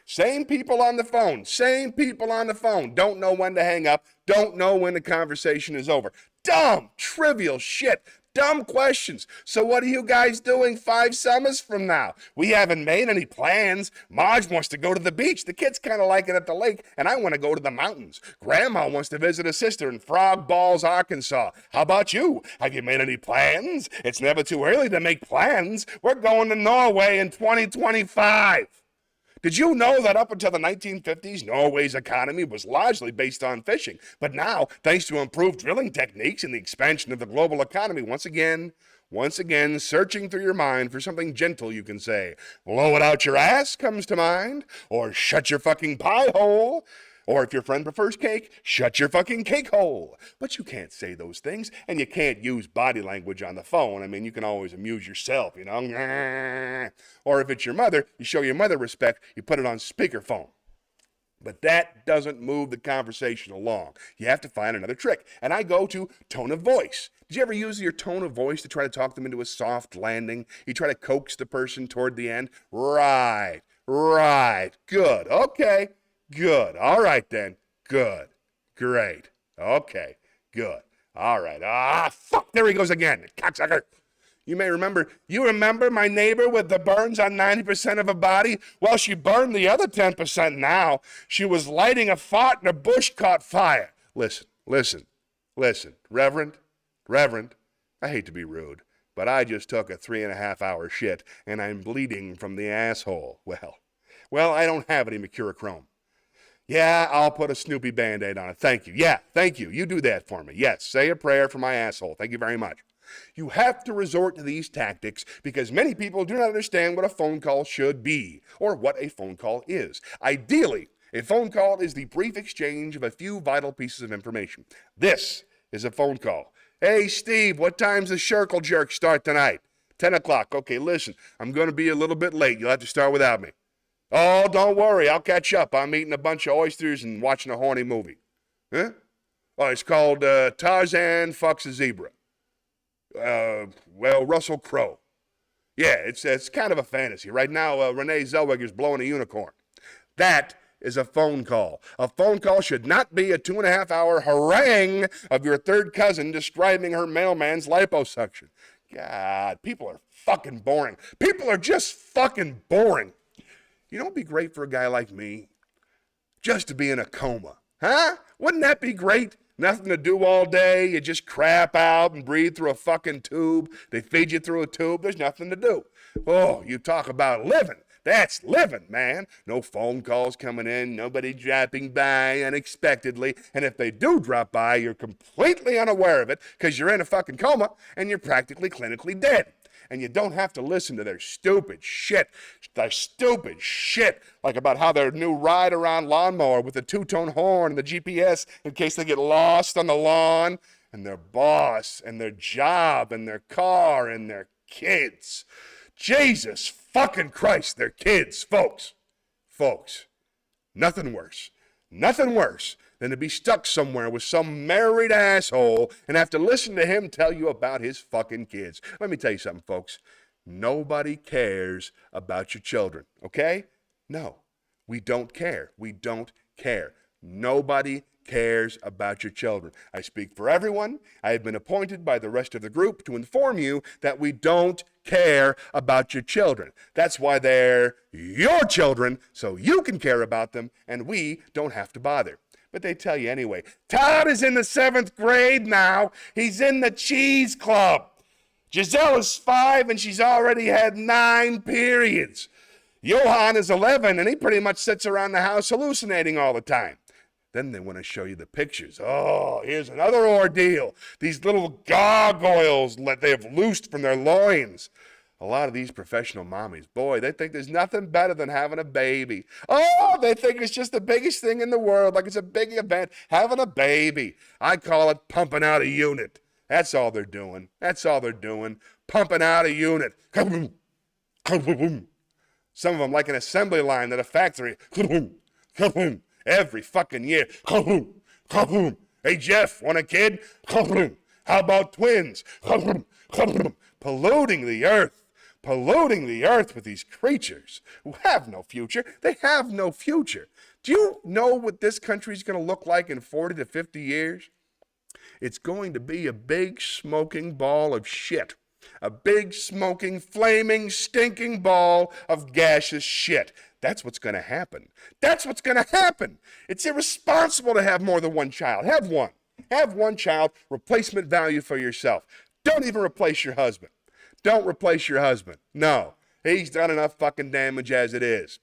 Same people on the phone. Same people on the phone. Don't know when to hang up. Don't know when the conversation is over. Dumb, trivial shit. Dumb questions. So what are you guys doing 5 summers from now? We haven't made any plans. Marge wants to go to the beach. The kids kind of like it at the lake, and I want to go to the mountains. Grandma wants to visit a sister in Frog Balls, Arkansas. How about you? Have you made any plans? It's never too early to make plans. We're going to Norway in 2025. Did you know that up until the 1950s, Norway's economy was largely based on fishing? But now, thanks to improved drilling techniques and the expansion of the global economy, once again, searching through your mind for something gentle you can say. "Blow it out your ass" comes to mind, or "shut your fucking pie hole." Or if your friend prefers cake, "shut your fucking cake hole." But you can't say those things, and you can't use body language on the phone. I mean, you can always amuse yourself, you know. Or if it's your mother, you show your mother respect, you put it on speakerphone. But that doesn't move the conversation along. You have to find another trick. And I go to tone of voice. Did you ever use your tone of voice to try to talk them into a soft landing? You try to coax the person toward the end? Right. Good. Okay. Good. All right, then. Good. Great. Okay. Good. All right. Fuck. There he goes again. Cocksucker. You remember my neighbor with the burns on 90% of her body? Well, she burned the other 10% now. She was lighting a fart and a bush caught fire. Listen. Reverend, I hate to be rude, but I just took a 3.5-hour shit and I'm bleeding from the asshole. Well, I don't have any mercurochrome. Yeah, I'll put a Snoopy Band-Aid on it. Thank you. Yeah, thank you. You do that for me. Yes, say a prayer for my asshole. Thank you very much. You have to resort to these tactics because many people do not understand what a phone call should be or what a phone call is. Ideally, a phone call is the brief exchange of a few vital pieces of information. This is a phone call. "Hey, Steve, what time's the Circle Jerk start tonight?" 10 o'clock. Okay, listen, I'm going to be a little bit late. You'll have to start without me. "Oh, don't worry. I'll catch up. I'm eating a bunch of oysters and watching a horny movie." Huh? Oh, it's called Tarzan Fucks a Zebra. Russell Crowe. Yeah, it's kind of a fantasy. Right now, Renee Zellweger's blowing a unicorn. That is a phone call. A phone call should not be a 2.5-hour harangue of your third cousin describing her mailman's liposuction. God, people are fucking boring. People are just fucking boring. You know what would be great for a guy like me? Just to be in a coma. Huh? Wouldn't that be great? Nothing to do all day. You just crap out and breathe through a fucking tube. They feed you through a tube. There's nothing to do. Oh, you talk about living. That's living, man. No phone calls coming in, nobody dropping by unexpectedly. And if they do drop by, you're completely unaware of it because you're in a fucking coma and you're practically clinically dead. And you don't have to listen to their stupid shit. Their stupid shit, like about how their new ride-around lawnmower with the two-tone horn and the GPS in case they get lost on the lawn, and their boss and their job and their car and their kids. Jesus fucking Christ, they're kids, folks. Folks, nothing worse than to be stuck somewhere with some married asshole and have to listen to him tell you about his fucking kids. Let me tell you something, folks. Nobody cares about your children, okay? No, we don't care. We don't care. Nobody cares about your children. I speak for everyone. I have been appointed by the rest of the group to inform you that we don't care about your children. That's why they're your children, so you can care about them, and we don't have to bother. But they tell you anyway. Todd is in the 7th grade now. He's in the cheese club. Giselle is 5, and she's already had 9 periods. Johan is 11, and he pretty much sits around the house hallucinating all the time. Then they want to show you the pictures. Oh, here's another ordeal. These little gargoyles that they have loosed from their loins. A lot of these professional mommies, boy, they think there's nothing better than having a baby. Oh, they think it's just the biggest thing in the world, like it's a big event, having a baby. I call it pumping out a unit. That's all they're doing. That's all they're doing. Pumping out a unit. Some of them like an assembly line at a factory. Every fucking year. Hey, Jeff, want a kid? How about twins? Polluting the earth. Polluting the earth with these creatures who have no future. They have no future. Do you know what this country's going to look like in 40 to 50 years? It's going to be a big smoking ball of shit. A big smoking, flaming, stinking ball of gaseous shit. That's what's going to happen. That's what's going to happen. It's irresponsible to have more than one child. Have one. Have one child, replacement value for yourself. Don't even replace your husband. Don't replace your husband. No, he's done enough fucking damage as it is.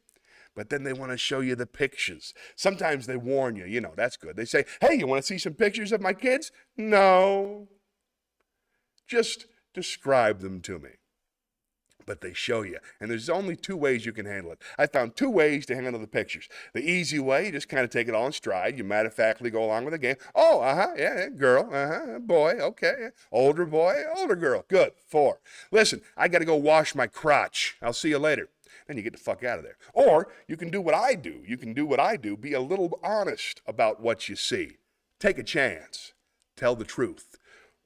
But then they want to show you the pictures. Sometimes they warn you, you know, that's good. They say, hey, you want to see some pictures of my kids? No. Just describe them to me. But they show you. And there's only 2 ways you can handle it. I found 2 ways to handle the pictures. The easy way, you just kind of take it all in stride. You matter-of-factly go along with the game. Oh, yeah, girl, boy, okay. Older boy, older girl. Good, 4. Listen, I got to go wash my crotch. I'll see you later. Then you get the fuck out of there. Or you can do what I do. You can do what I do. Be a little honest about what you see. Take a chance. Tell the truth.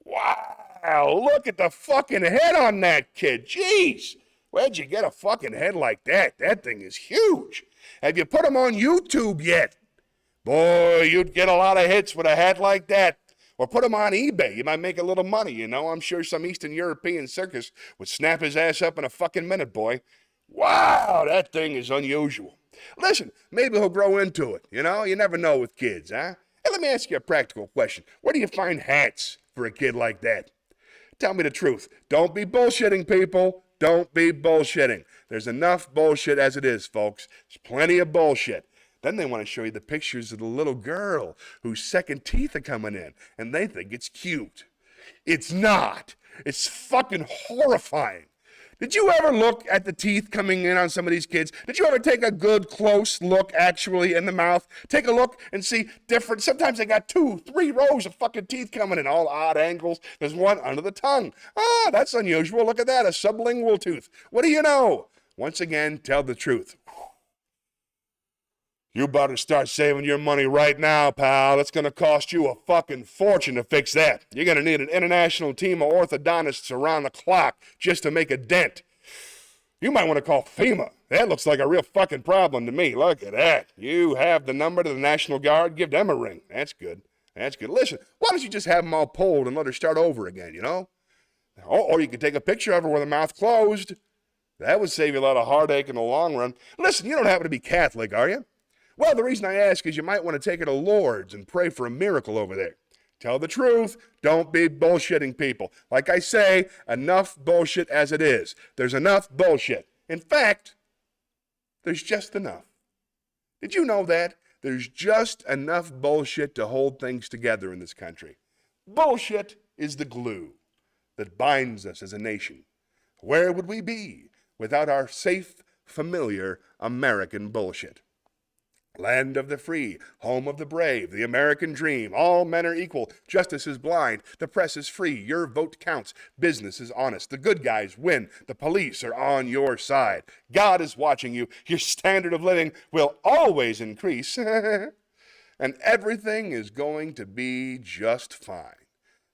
Wow, look at the fucking head on that kid. Jeez, where'd you get a fucking head like that? That thing is huge. Have you put him on YouTube yet? Boy, you'd get a lot of hits with a head like that. Or put him on eBay. You might make a little money, you know. I'm sure some Eastern European circus would snap his ass up in a fucking minute, boy. Wow, that thing is unusual. Listen, maybe he'll grow into it, you know. You never know with kids, huh? Hey, let me ask you a practical question. Where do you find hats for a kid like that? Tell me the truth. Don't be bullshitting, people. Don't be bullshitting. There's enough bullshit as it is, folks. There's plenty of bullshit. Then they want to show you the pictures of the little girl whose second teeth are coming in, and they think it's cute. It's not. It's fucking horrifying. Did you ever look at the teeth coming in on some of these kids? Did you ever take a good close look actually in the mouth? Take a look and see different. Sometimes they got 2, 3 rows of fucking teeth coming in, all odd angles. There's one under the tongue. Ah, that's unusual. Look at that, a sublingual tooth. What do you know? Once again, tell the truth. You better start saving your money right now, pal. It's going to cost you a fucking fortune to fix that. You're going to need an international team of orthodontists around the clock just to make a dent. You might want to call FEMA. That looks like a real fucking problem to me. Look at that. You have the number to the National Guard. Give them a ring. That's good. That's good. Listen, why don't you just have them all polled and let her start over again, you know? Or you could take a picture of her with her mouth closed. That would save you a lot of heartache in the long run. Listen, you don't happen to be Catholic, are you? Well, the reason I ask is you might want to take her to Lourdes and pray for a miracle over there. Tell the truth. Don't be bullshitting people. Like I say, enough bullshit as it is. There's enough bullshit. In fact, there's just enough. Did you know that? There's just enough bullshit to hold things together in this country. Bullshit is the glue that binds us as a nation. Where would we be without our safe, familiar American bullshit? Land of the free, home of the brave, the American dream. All men are equal. Justice is blind. The press is free. Your vote counts. Business is honest. The good guys win. The police are on your side. God is watching you. Your standard of living will always increase. And everything is going to be just fine.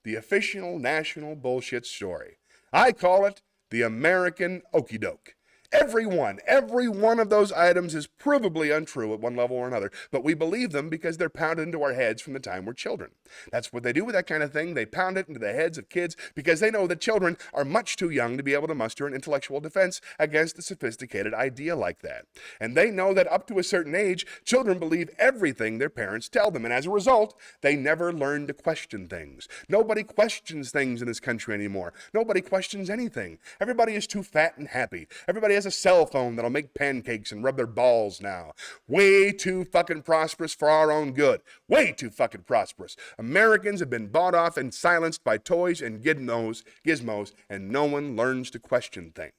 The official national bullshit story. I call it the American okey doke. Every one of those items is provably untrue at one level or another, but we believe them because they're pounded into our heads from the time we're children. That's what they do with that kind of thing. They pound it into the heads of kids because they know that children are much too young to be able to muster an intellectual defense against a sophisticated idea like that. And they know that up to a certain age, children believe everything their parents tell them, and as a result, they never learn to question things. Nobody questions things in this country anymore. Nobody questions anything. Everybody is too fat and happy. Everybody has a cell phone that'll make pancakes and rub their balls now. Way too fucking prosperous for our own good. Way too fucking prosperous. Americans have been bought off and silenced by toys and gizmos, and no one learns to question things.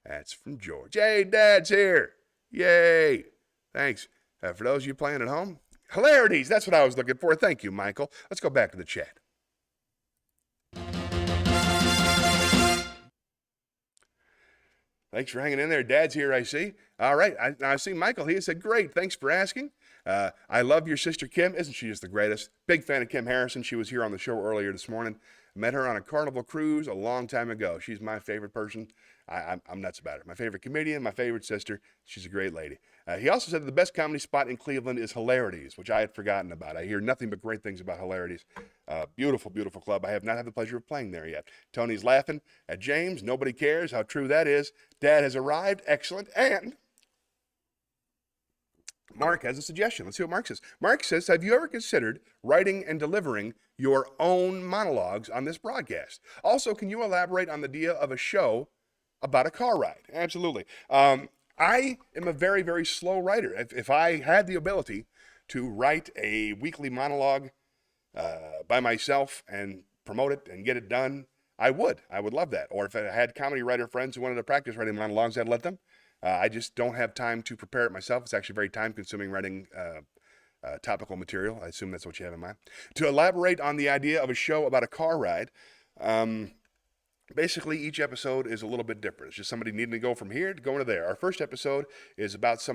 That's from George. Hey, Dad's here. Yay. Thanks. For those of you playing at home, hilarities. That's what I was looking for. Thank you, Michael. Let's go back to the chat. Thanks for hanging in there. Dad's here, I see. All right. I see Michael. He said, great. Thanks for asking. I love your sister, Kim. Isn't she just the greatest? Big fan of Kim Harrison. She was here on the show earlier this morning. Met her on a Carnival cruise a long time ago. She's my favorite person. I'm nuts about her. My favorite comedian, my favorite sister. She's a great lady. He also said that the best comedy spot in Cleveland is Hilarities, which I had forgotten about. I hear nothing but great things about Hilarities. Beautiful, beautiful club. I have not had the pleasure of playing there yet. Tony's laughing at James. Nobody cares how true that is. Dad has arrived. Excellent. And Mark has a suggestion. Let's see what Mark says. Mark says, have you ever considered writing and delivering your own monologues on this broadcast? Also, can you elaborate on the idea of a show about a car ride? Absolutely. I am a very, very slow writer. If I had the ability to write a weekly monologue by myself and promote it and get it done, I would. I would love that. Or if I had comedy writer friends who wanted to practice writing monologues, I'd let them. I just don't have time to prepare it myself. It's actually very time-consuming writing topical material. I assume that's what you have in mind. To elaborate on the idea of a show about a car ride, basically each episode is a little bit different. It's just somebody needing to go from here to going to there. Our first episode is about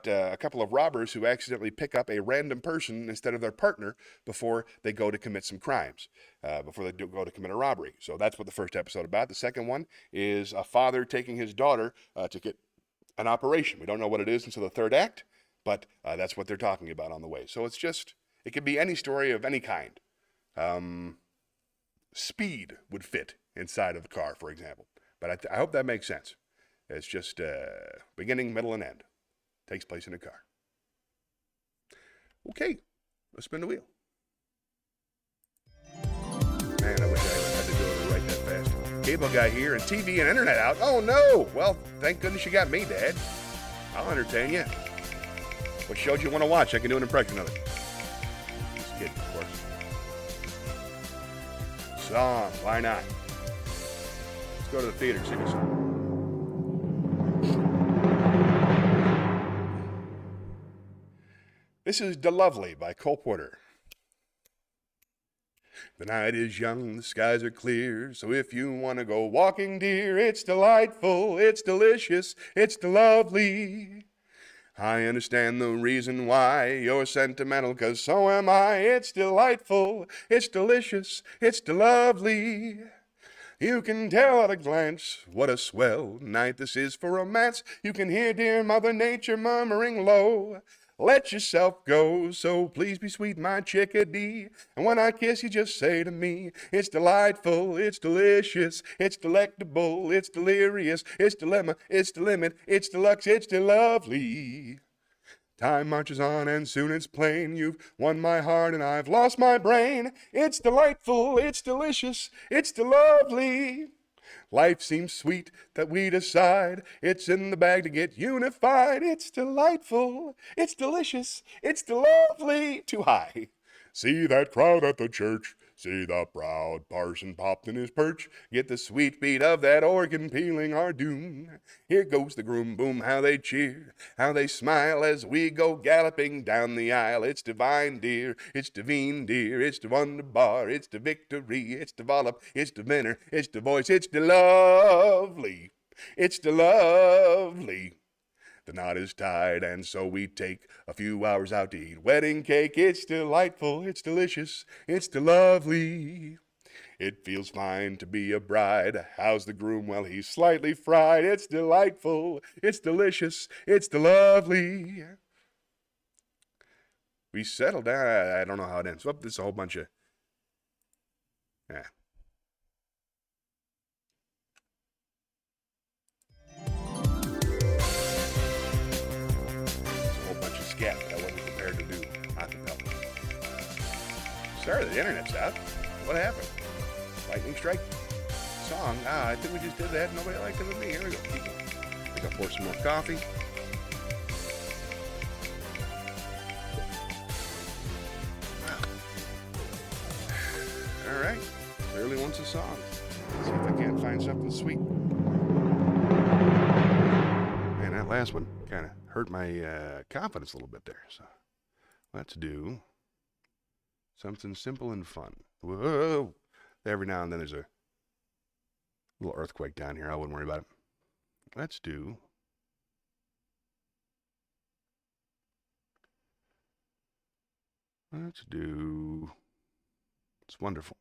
a couple of robbers who accidentally pick up a random person instead of their partner before they go to commit some crimes, before they go to commit a robbery. So that's what the first episode about. The second one is a father taking his daughter to get an operation. We don't know what it is until the third act, but that's what they're talking about on the way. So it could be any story of any kind. Speed would fit inside of the car, for example. But I hope that makes sense. It's just beginning, middle, and end. Takes place in a car. Okay, let's spin the wheel. Man, I wish I had to go right that fast. Cable guy here and TV and internet out. Oh no! Well, thank goodness you got me, Dad. I'll entertain you. What show do you want to watch? I can do an impression of it. Just kidding, of course. Song, why not? Let's go to the theater and sing a song. This is "The Lovely" by Cole Porter. The night is young, the skies are clear, so if you want to go walking, dear, it's delightful, it's delicious, it's lovely. I understand the reason why you're sentimental, 'cause so am I. It's delightful, it's delicious, it's lovely. You can tell at a glance what a swell night this is for romance. You can hear dear Mother Nature murmuring low. Let yourself go, so please be sweet, my chickadee. And when I kiss you, just say to me, it's delightful, it's delicious, it's delectable, it's delirious, it's dilemma, it's the limit, it's deluxe, it's lovely. Time marches on and soon it's plain you've won my heart and I've lost my brain. It's delightful, it's delicious, it's lovely. Life seems sweet that we decide it's in the bag to get unified. It's delightful, it's delicious, it's lovely. Too high. See that crowd at the church. See the proud parson popped in his perch. Get the sweet beat of that organ pealing our doom. Here goes the groom, boom, how they cheer, how they smile as we go galloping down the aisle. It's divine, dear, it's divine, dear, it's the wonderbar, it's the victory, it's the wallop, it's the winner, it's the voice, it's the lovely, it's the lovely. The knot is tied, and so we take a few hours out to eat wedding cake. It's delightful, it's delicious, it's lovely. It feels fine to be a bride. How's the groom? Well, he's slightly fried. It's delightful, it's delicious, it's lovely. We settle down. I don't know how it ends. Well, this is a whole bunch of... Yeah. Scat that I wasn't prepared to do acapella. Sorry, the internet's out. What happened? Lightning strike? Song? I think we just did that. Nobody liked it with me. Here we go. Keep going. I think I'll pour some more coffee. Wow. All right. Clearly wants a song. Let's see if I can't find something sweet. Man, that last one kind of hurt my confidence a little bit there. So let's do something simple and fun. Whoa! Every now and then there's a little earthquake down here. I wouldn't worry about it. Let's do It's wonderful.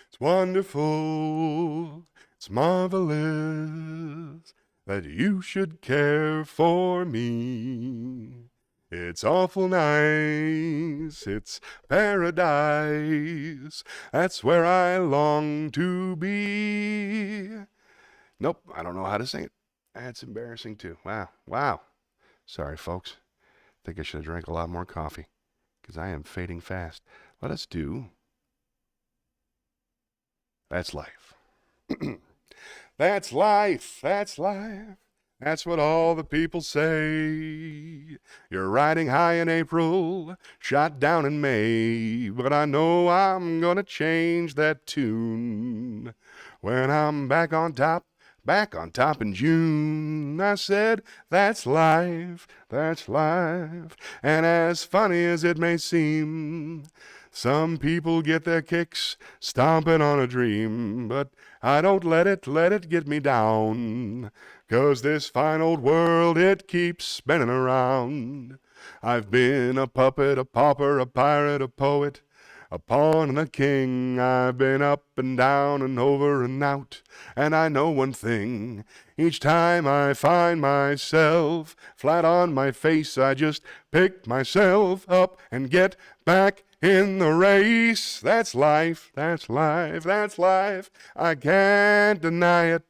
It's wonderful. It's marvelous that you should care for me. It's awful nice, it's paradise, that's where I long to be. Nope, I don't know how to sing it. That's embarrassing too. Wow. Sorry, folks. I think I should have drank a lot more coffee, because I am fading fast. Let us do That's Life. That's life, that's life. That's what all the people say. You're riding high in April, shot down in May. But I know I'm gonna change that tune when I'm back on top in June. I said, that's life, that's life. And as funny as it may seem, some people get their kicks stomping on a dream, but I don't let it get me down, 'cause this fine old world, it keeps spinning around. I've been a puppet, a pauper, a pirate, a poet, a pawn and a king. I've been up and down and over and out, and I know one thing. Each time I find myself flat on my face, I just pick myself up and get back in the race. That's life, that's life, that's life. I can't deny it.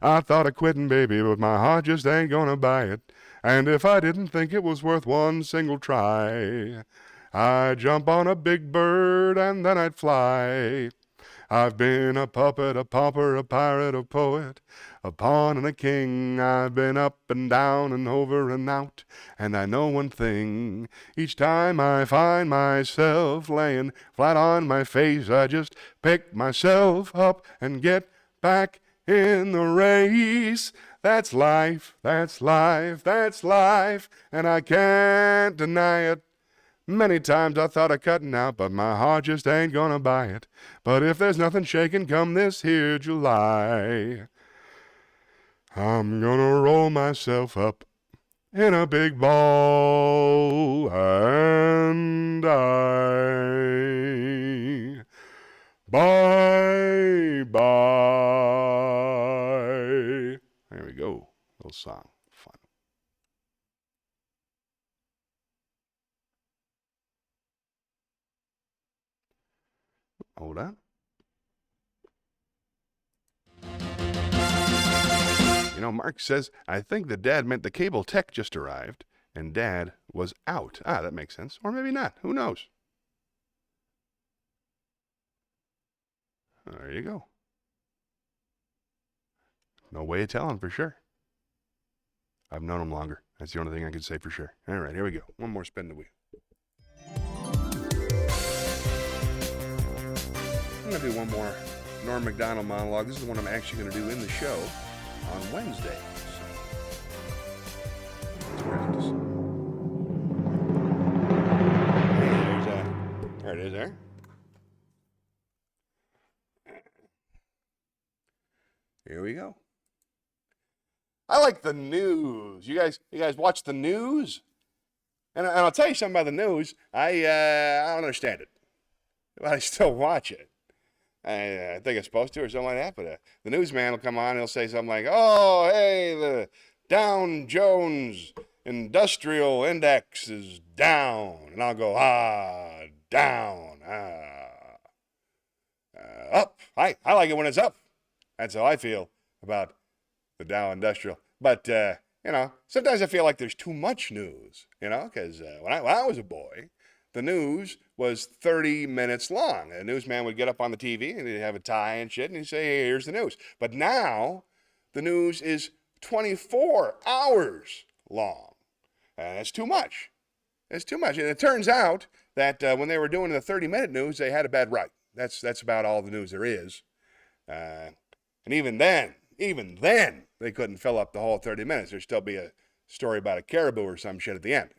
I thought of quitting, baby, but my heart just ain't gonna buy it. And if I didn't think it was worth one single try, I'd jump on a big bird and then I'd fly. I've been a puppet, a pauper, a pirate, a poet, a pawn and a king. I've been up and down and over and out, and I know one thing. Each time I find myself laying flat on my face, I just pick myself up and get back in the race. That's life, that's life, that's life, and I can't deny it. Many times I thought of cutting out, but my heart just ain't gonna buy it. But if there's nothing shaking come this here July, I'm gonna roll myself up in a big ball, and I, bye. song. Fun. Hold on. Mark says, I think the dad meant the cable tech just arrived, and dad was out. That makes sense. Or maybe not. Who knows? There you go. No way of telling for sure. I've known him longer. That's the only thing I can say for sure. All right, here we go. One more spin the wheel. I'm going to do one more Norm Macdonald monologue. This is the one I'm actually going to do in the show on Wednesday. So, practice. There it is there. Here we go. I like the news. You guys watch the news? And I'll tell you something about the news. I don't understand it, but I still watch it. I think it's supposed to or something like that. But the newsman will come on and he'll say something like, "Oh, hey, the Dow Jones Industrial Index is down," and I'll go, down, up. I like it when it's up. That's how I feel about the Dow Industrial. But, sometimes I feel like there's too much news, because when I was a boy, the news was 30 minutes long. A newsman would get up on the TV and he'd have a tie and shit and he'd say, "Hey, here's the news." But now the news is 24 hours long. And that's too much. It's too much. And it turns out that when they were doing the 30-minute news, they had a bad right. That's about all the news there is. And even then, they couldn't fill up the whole 30 minutes. There'd still be a story about a caribou or some shit at the end,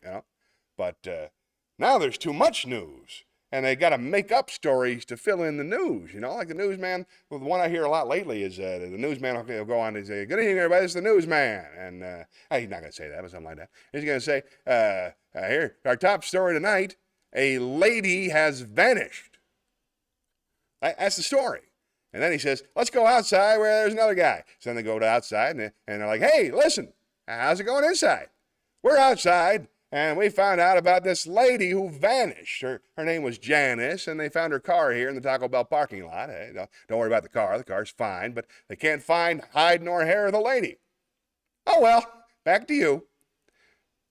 But now there's too much news, and they got to make up stories to fill in the news, Like the newsman, well, the one I hear a lot lately is the newsman will go on and say, "Good evening, everybody, this is the newsman." And he's not going to say that, but something like that. He's going to say, here, our top story tonight, a lady has vanished. That's the story. And then he says, "Let's go outside where there's another guy." So then they go to outside, and they're like, "Hey, listen, how's it going inside? We're outside, and we found out about this lady who vanished. Her name was Janice, and they found her car here in the Taco Bell parking lot. Hey, don't worry about the car. The car's fine, but they can't find hide nor hair of the lady." Oh, well, back to you.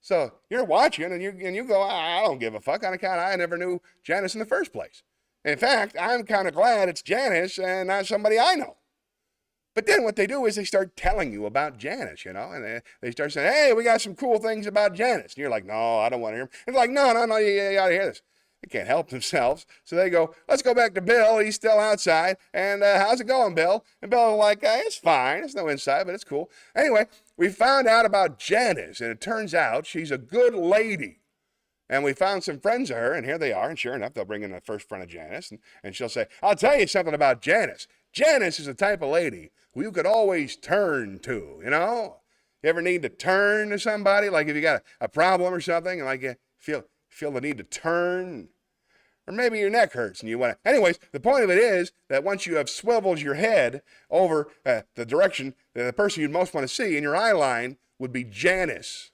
So you're watching, and you go, "I don't give a fuck on account I never knew Janice in the first place. In fact, I'm kind of glad it's Janice and not somebody I know." But then what they do is they start telling you about Janice, and they start saying, "Hey, we got some cool things about Janice." And you're like, "No, I don't want to hear them." And they're like, no, you got to hear this. They can't help themselves. So they go, "Let's go back to Bill. He's still outside. And how's it going, Bill?" And Bill's like, "It's fine. It's no inside, but it's cool." Anyway, we found out about Janice, and it turns out she's a good lady. And we found some friends of her, and here they are. And sure enough, they'll bring in the first friend of Janice, and she'll say, "I'll tell you something about Janice. Janice is the type of lady who you could always turn to, You ever need to turn to somebody? Like if you got a problem or something, and like you feel the need to turn? Or maybe your neck hurts and you want to. Anyways, the point of it is that once you have swiveled your head over the direction, the person you'd most want to see in your eye line would be Janice.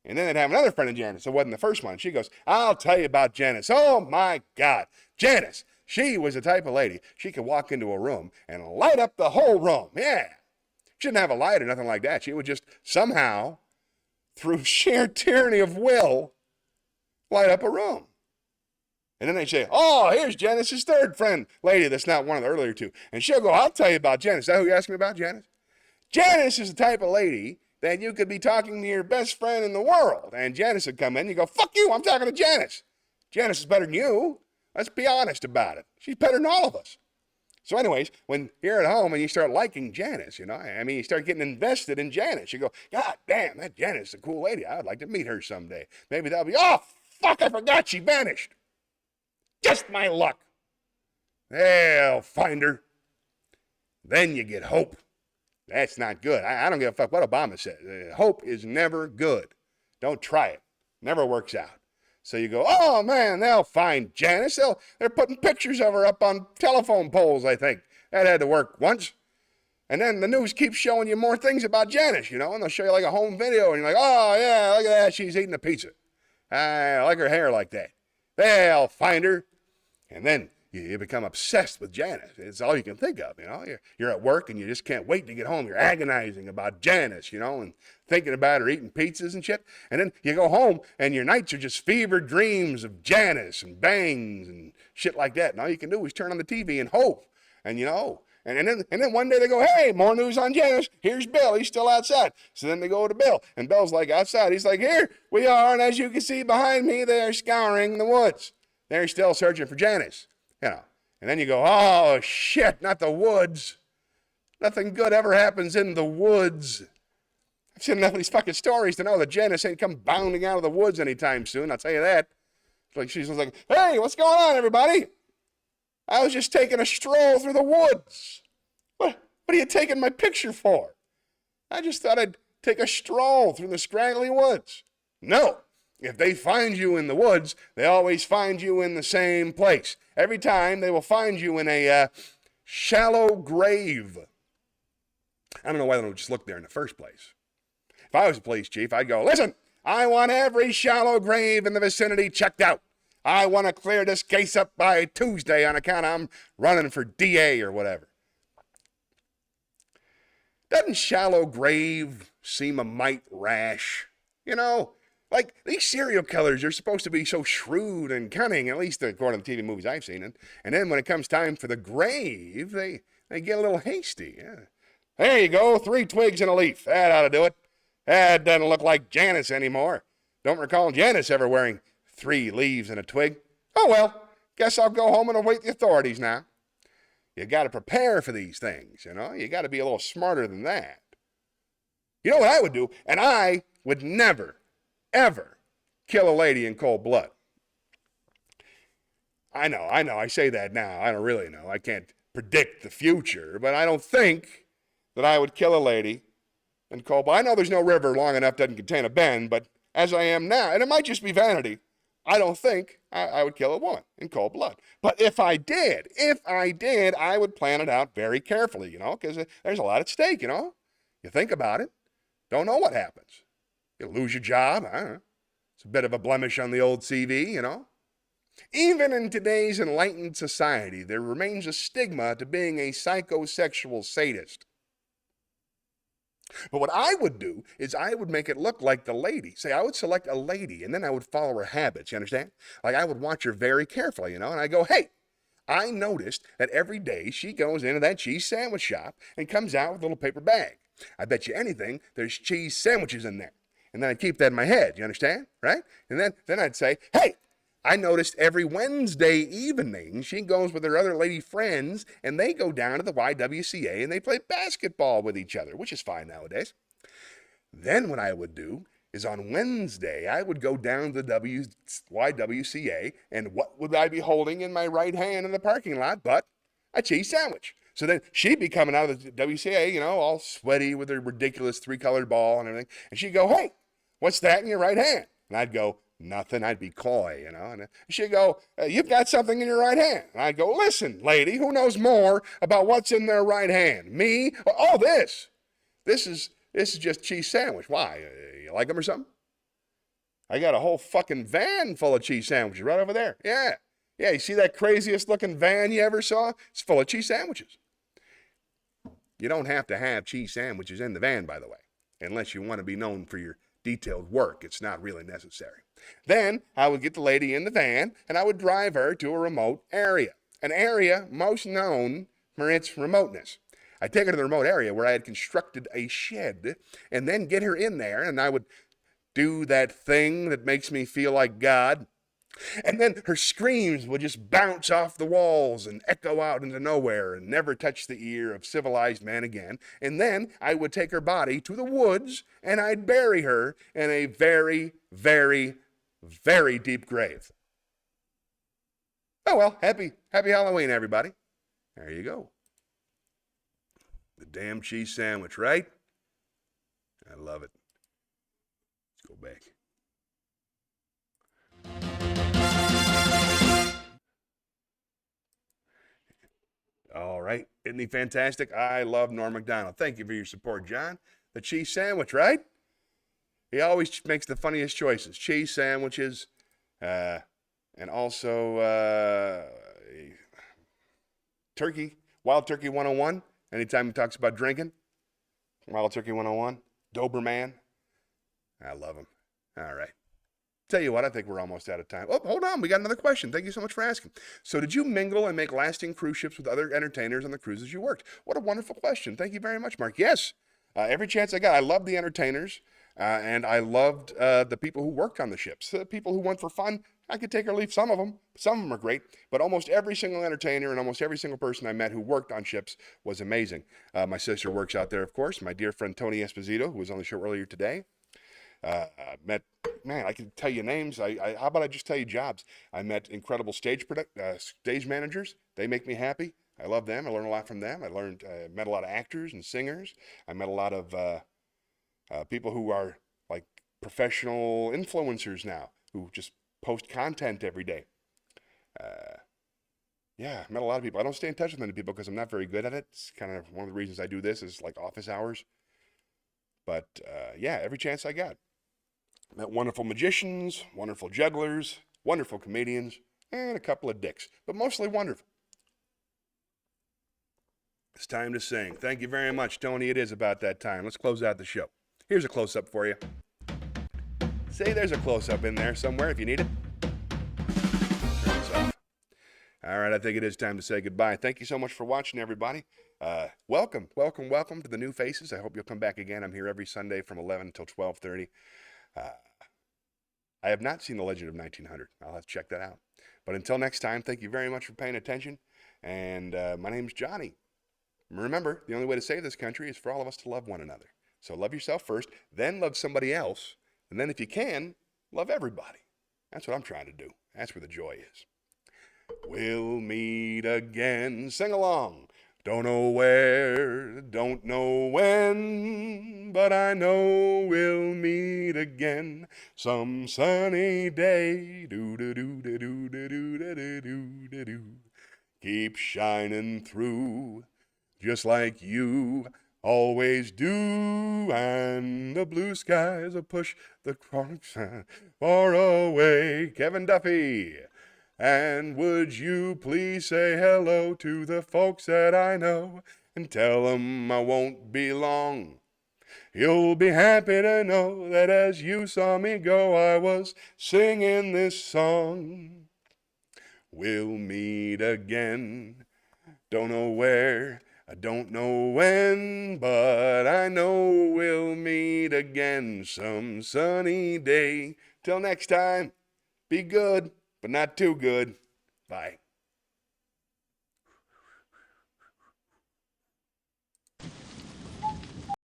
And then they'd have another friend of Janice. It wasn't the first one. She goes, "I'll tell you about Janice. Oh, my God. Janice, she was the type of lady, she could walk into a room and light up the whole room. Yeah. She didn't have a light or nothing like that. She would just somehow, through sheer tyranny of will, light up a room." And then they say, "Oh, here's Janice's third friend, lady that's not one of the earlier two." And she'll go, "I'll tell you about Janice." Is that who you're asking about, Janice? Janice is the type of lady that you could be talking to your best friend in the world. And Janice would come in and you go, "Fuck you, I'm talking to Janice. Janice is better than you. Let's be honest about it. She's better than all of us." So anyways, when you're at home and you start liking Janice, you start getting invested in Janice. You go, "God damn, that Janice is a cool lady. I would like to meet her someday. Maybe that'll be, oh, fuck, I forgot she vanished. Just my luck. They'll find her." Then you get hope. That's not good. I don't give a fuck what Obama says. Hope is never good. Don't try it. Never works out. So you go, "Oh, man, they'll find Janice. They're putting pictures of her up on telephone poles, I think. That had to work once." And then the news keeps showing you more things about Janice, and they'll show you like a home video, and you're like, oh, yeah, look at that, she's eating a pizza. I like her hair like that. They'll find her. And then you become obsessed with Janice. It's all you can think of, You're at work and you just can't wait to get home. You're agonizing about Janice, and thinking about her eating pizzas and shit. And then you go home and your nights are just fevered dreams of Janice and bangs and shit like that. And all you can do is turn on the TV and hope. And and then one day they go, hey, more news on Janice. Here's Bill. He's still outside. So then they go to Bill. And Bill's like outside. He's like, here we are. And as you can see behind me, they are scouring the woods. They're still searching for Janice. And then you go, oh, shit, not the woods. Nothing good ever happens in the woods. I've seen enough of these fucking stories to know that Janice ain't come bounding out of the woods anytime soon. I'll tell you that. She's like, hey, what's going on, everybody? I was just taking a stroll through the woods. What are you taking my picture for? I just thought I'd take a stroll through the scraggly woods. No. If they find you in the woods, they always find you in the same place. Every time they will find you in a shallow grave. I don't know why they don't just look there in the first place. If I was a police chief, I'd go, listen, I want every shallow grave in the vicinity checked out. I want to clear this case up by Tuesday on account I'm running for DA or whatever. Doesn't shallow grave seem a mite rash? Like, these serial killers are supposed to be so shrewd and cunning, at least according to the TV movies I've seen. And then when it comes time for the grave, they get a little hasty. Yeah. There you go, 3 twigs and a leaf. That ought to do it. That doesn't look like Janice anymore. Don't recall Janice ever wearing 3 leaves and a twig. Oh, well, guess I'll go home and await the authorities now. You got to prepare for these things, You got to be a little smarter than that. You know what I would do? And I would never, ever kill a lady in cold blood. I know, I say that now. I don't really know. I can't predict the future, but I don't think that I would kill a lady in cold blood. I know there's no river long enough doesn't contain a bend, but as I am now, and it might just be vanity, I don't think I would kill a woman in cold blood. But if I did, I would plan it out very carefully, because there's a lot at stake, You think about it. Don't know what happens. You lose your job. I don't know. It's a bit of a blemish on the old CV, Even in today's enlightened society, there remains a stigma to being a psychosexual sadist. But what I would do is I would make it look like the lady. Say, I would select a lady, and then I would follow her habits, you understand? Like, I would watch her very carefully, and I go, hey, I noticed that every day she goes into that cheese sandwich shop and comes out with a little paper bag. I bet you anything there's cheese sandwiches in there. And then I'd keep that in my head, you understand? Right? And then I'd say, hey, I noticed every Wednesday evening she goes with her other lady friends and they go down to the YWCA and they play basketball with each other, which is fine nowadays. Then what I would do is on Wednesday, I would go down to the YWCA, and what would I be holding in my right hand in the parking lot but a cheese sandwich? So then she'd be coming out of the WCA, all sweaty with her ridiculous 3-colored ball and everything. And she'd go, hey, what's that in your right hand? And I'd go, nothing. I'd be coy, And she'd go, you've got something in your right hand. And I'd go, listen, lady, who knows more about what's in their right hand? Me? Oh, this. This is just cheese sandwich. Why? You like them or something? I got a whole fucking van full of cheese sandwiches right over there. Yeah. Yeah, you see that craziest looking van you ever saw? It's full of cheese sandwiches. You don't have to have cheese sandwiches in the van, by the way, unless you want to be known for your detailed work. It's not really necessary. Then I would get the lady in the van and I would drive her to a remote area, an area most known for its remoteness. I'd take her to the remote area where I had constructed a shed and then get her in there, and I would do that thing that makes me feel like God. And then her screams would just bounce off the walls and echo out into nowhere and never touch the ear of civilized man again. And then I would take her body to the woods and I'd bury her in a very, very, very deep grave. Oh well, happy Halloween, everybody. There you go. The damn cheese sandwich, right? I love it. Let's go back. All right? Isn't he fantastic? I love Norm Macdonald. Thank you for your support, John. The cheese sandwich, right? He always makes the funniest choices. Cheese sandwiches, and also turkey, Wild Turkey 101. Anytime he talks about drinking, Wild Turkey 101. Doberman. I love him. All right. Tell you what, I think we're almost out of time. Oh, hold on. We got another question. Thank you so much for asking. So, did you mingle and make lasting cruise ships with other entertainers on the cruises you worked? What a wonderful question. Thank you very much, Mark. Yes. Every chance I got. I loved the entertainers, and I loved the people who worked on the ships. The people who went for fun, I could take or leave some of them. Some of them are great, but almost every single entertainer and almost every single person I met who worked on ships was amazing. My sister works out there, of course. My dear friend Tony Esposito, who was on the show earlier today. Met, man, I can tell you names. How about I just tell you jobs? I met incredible stage managers. They make me happy. I love them. I learn a lot from them. I met a lot of actors and singers. I met a lot of people who are like professional influencers now, who just post content every day. Yeah, I met a lot of people. I don't stay in touch with many people because I'm not very good at it. It's kind of one of the reasons I do this is like office hours. But yeah, every chance I got. Met wonderful magicians, wonderful jugglers, wonderful comedians, and a couple of dicks, but mostly wonderful. It's time to sing. Thank you very much, Tony. It is about that time. Let's close out the show. Here's a close-up for you. See, there's a close-up in there somewhere if you need it. Turn this off. All right, I think it is time to say goodbye. Thank you so much for watching, everybody. Welcome to the new faces. I hope you'll come back again. I'm here every Sunday from 11 until 12:30. I have not seen The Legend of 1900. I'll have to check that out. But until next time, thank you very much for paying attention. And my name's Johnny. Remember, the only way to save this country is for all of us to love one another. So love yourself first, then love somebody else, and then if you can, love everybody. That's what I'm trying to do. That's where the joy is. We'll meet again. Sing along. Don't know where, don't know when, but I know we'll meet again some sunny day. Do-do-do-do-do-do-do-do-do-do. Keep shining through, just like you always do, and the blue skies will push the clouds far away. Kevin Duffy. And would you please say hello to the folks that I know and tell them I won't be long. You'll be happy to know that as you saw me go, I was singing this song. We'll meet again, don't know where, I don't know when, but I know we'll meet again some sunny day. Till next time, be good, but not too good. Bye.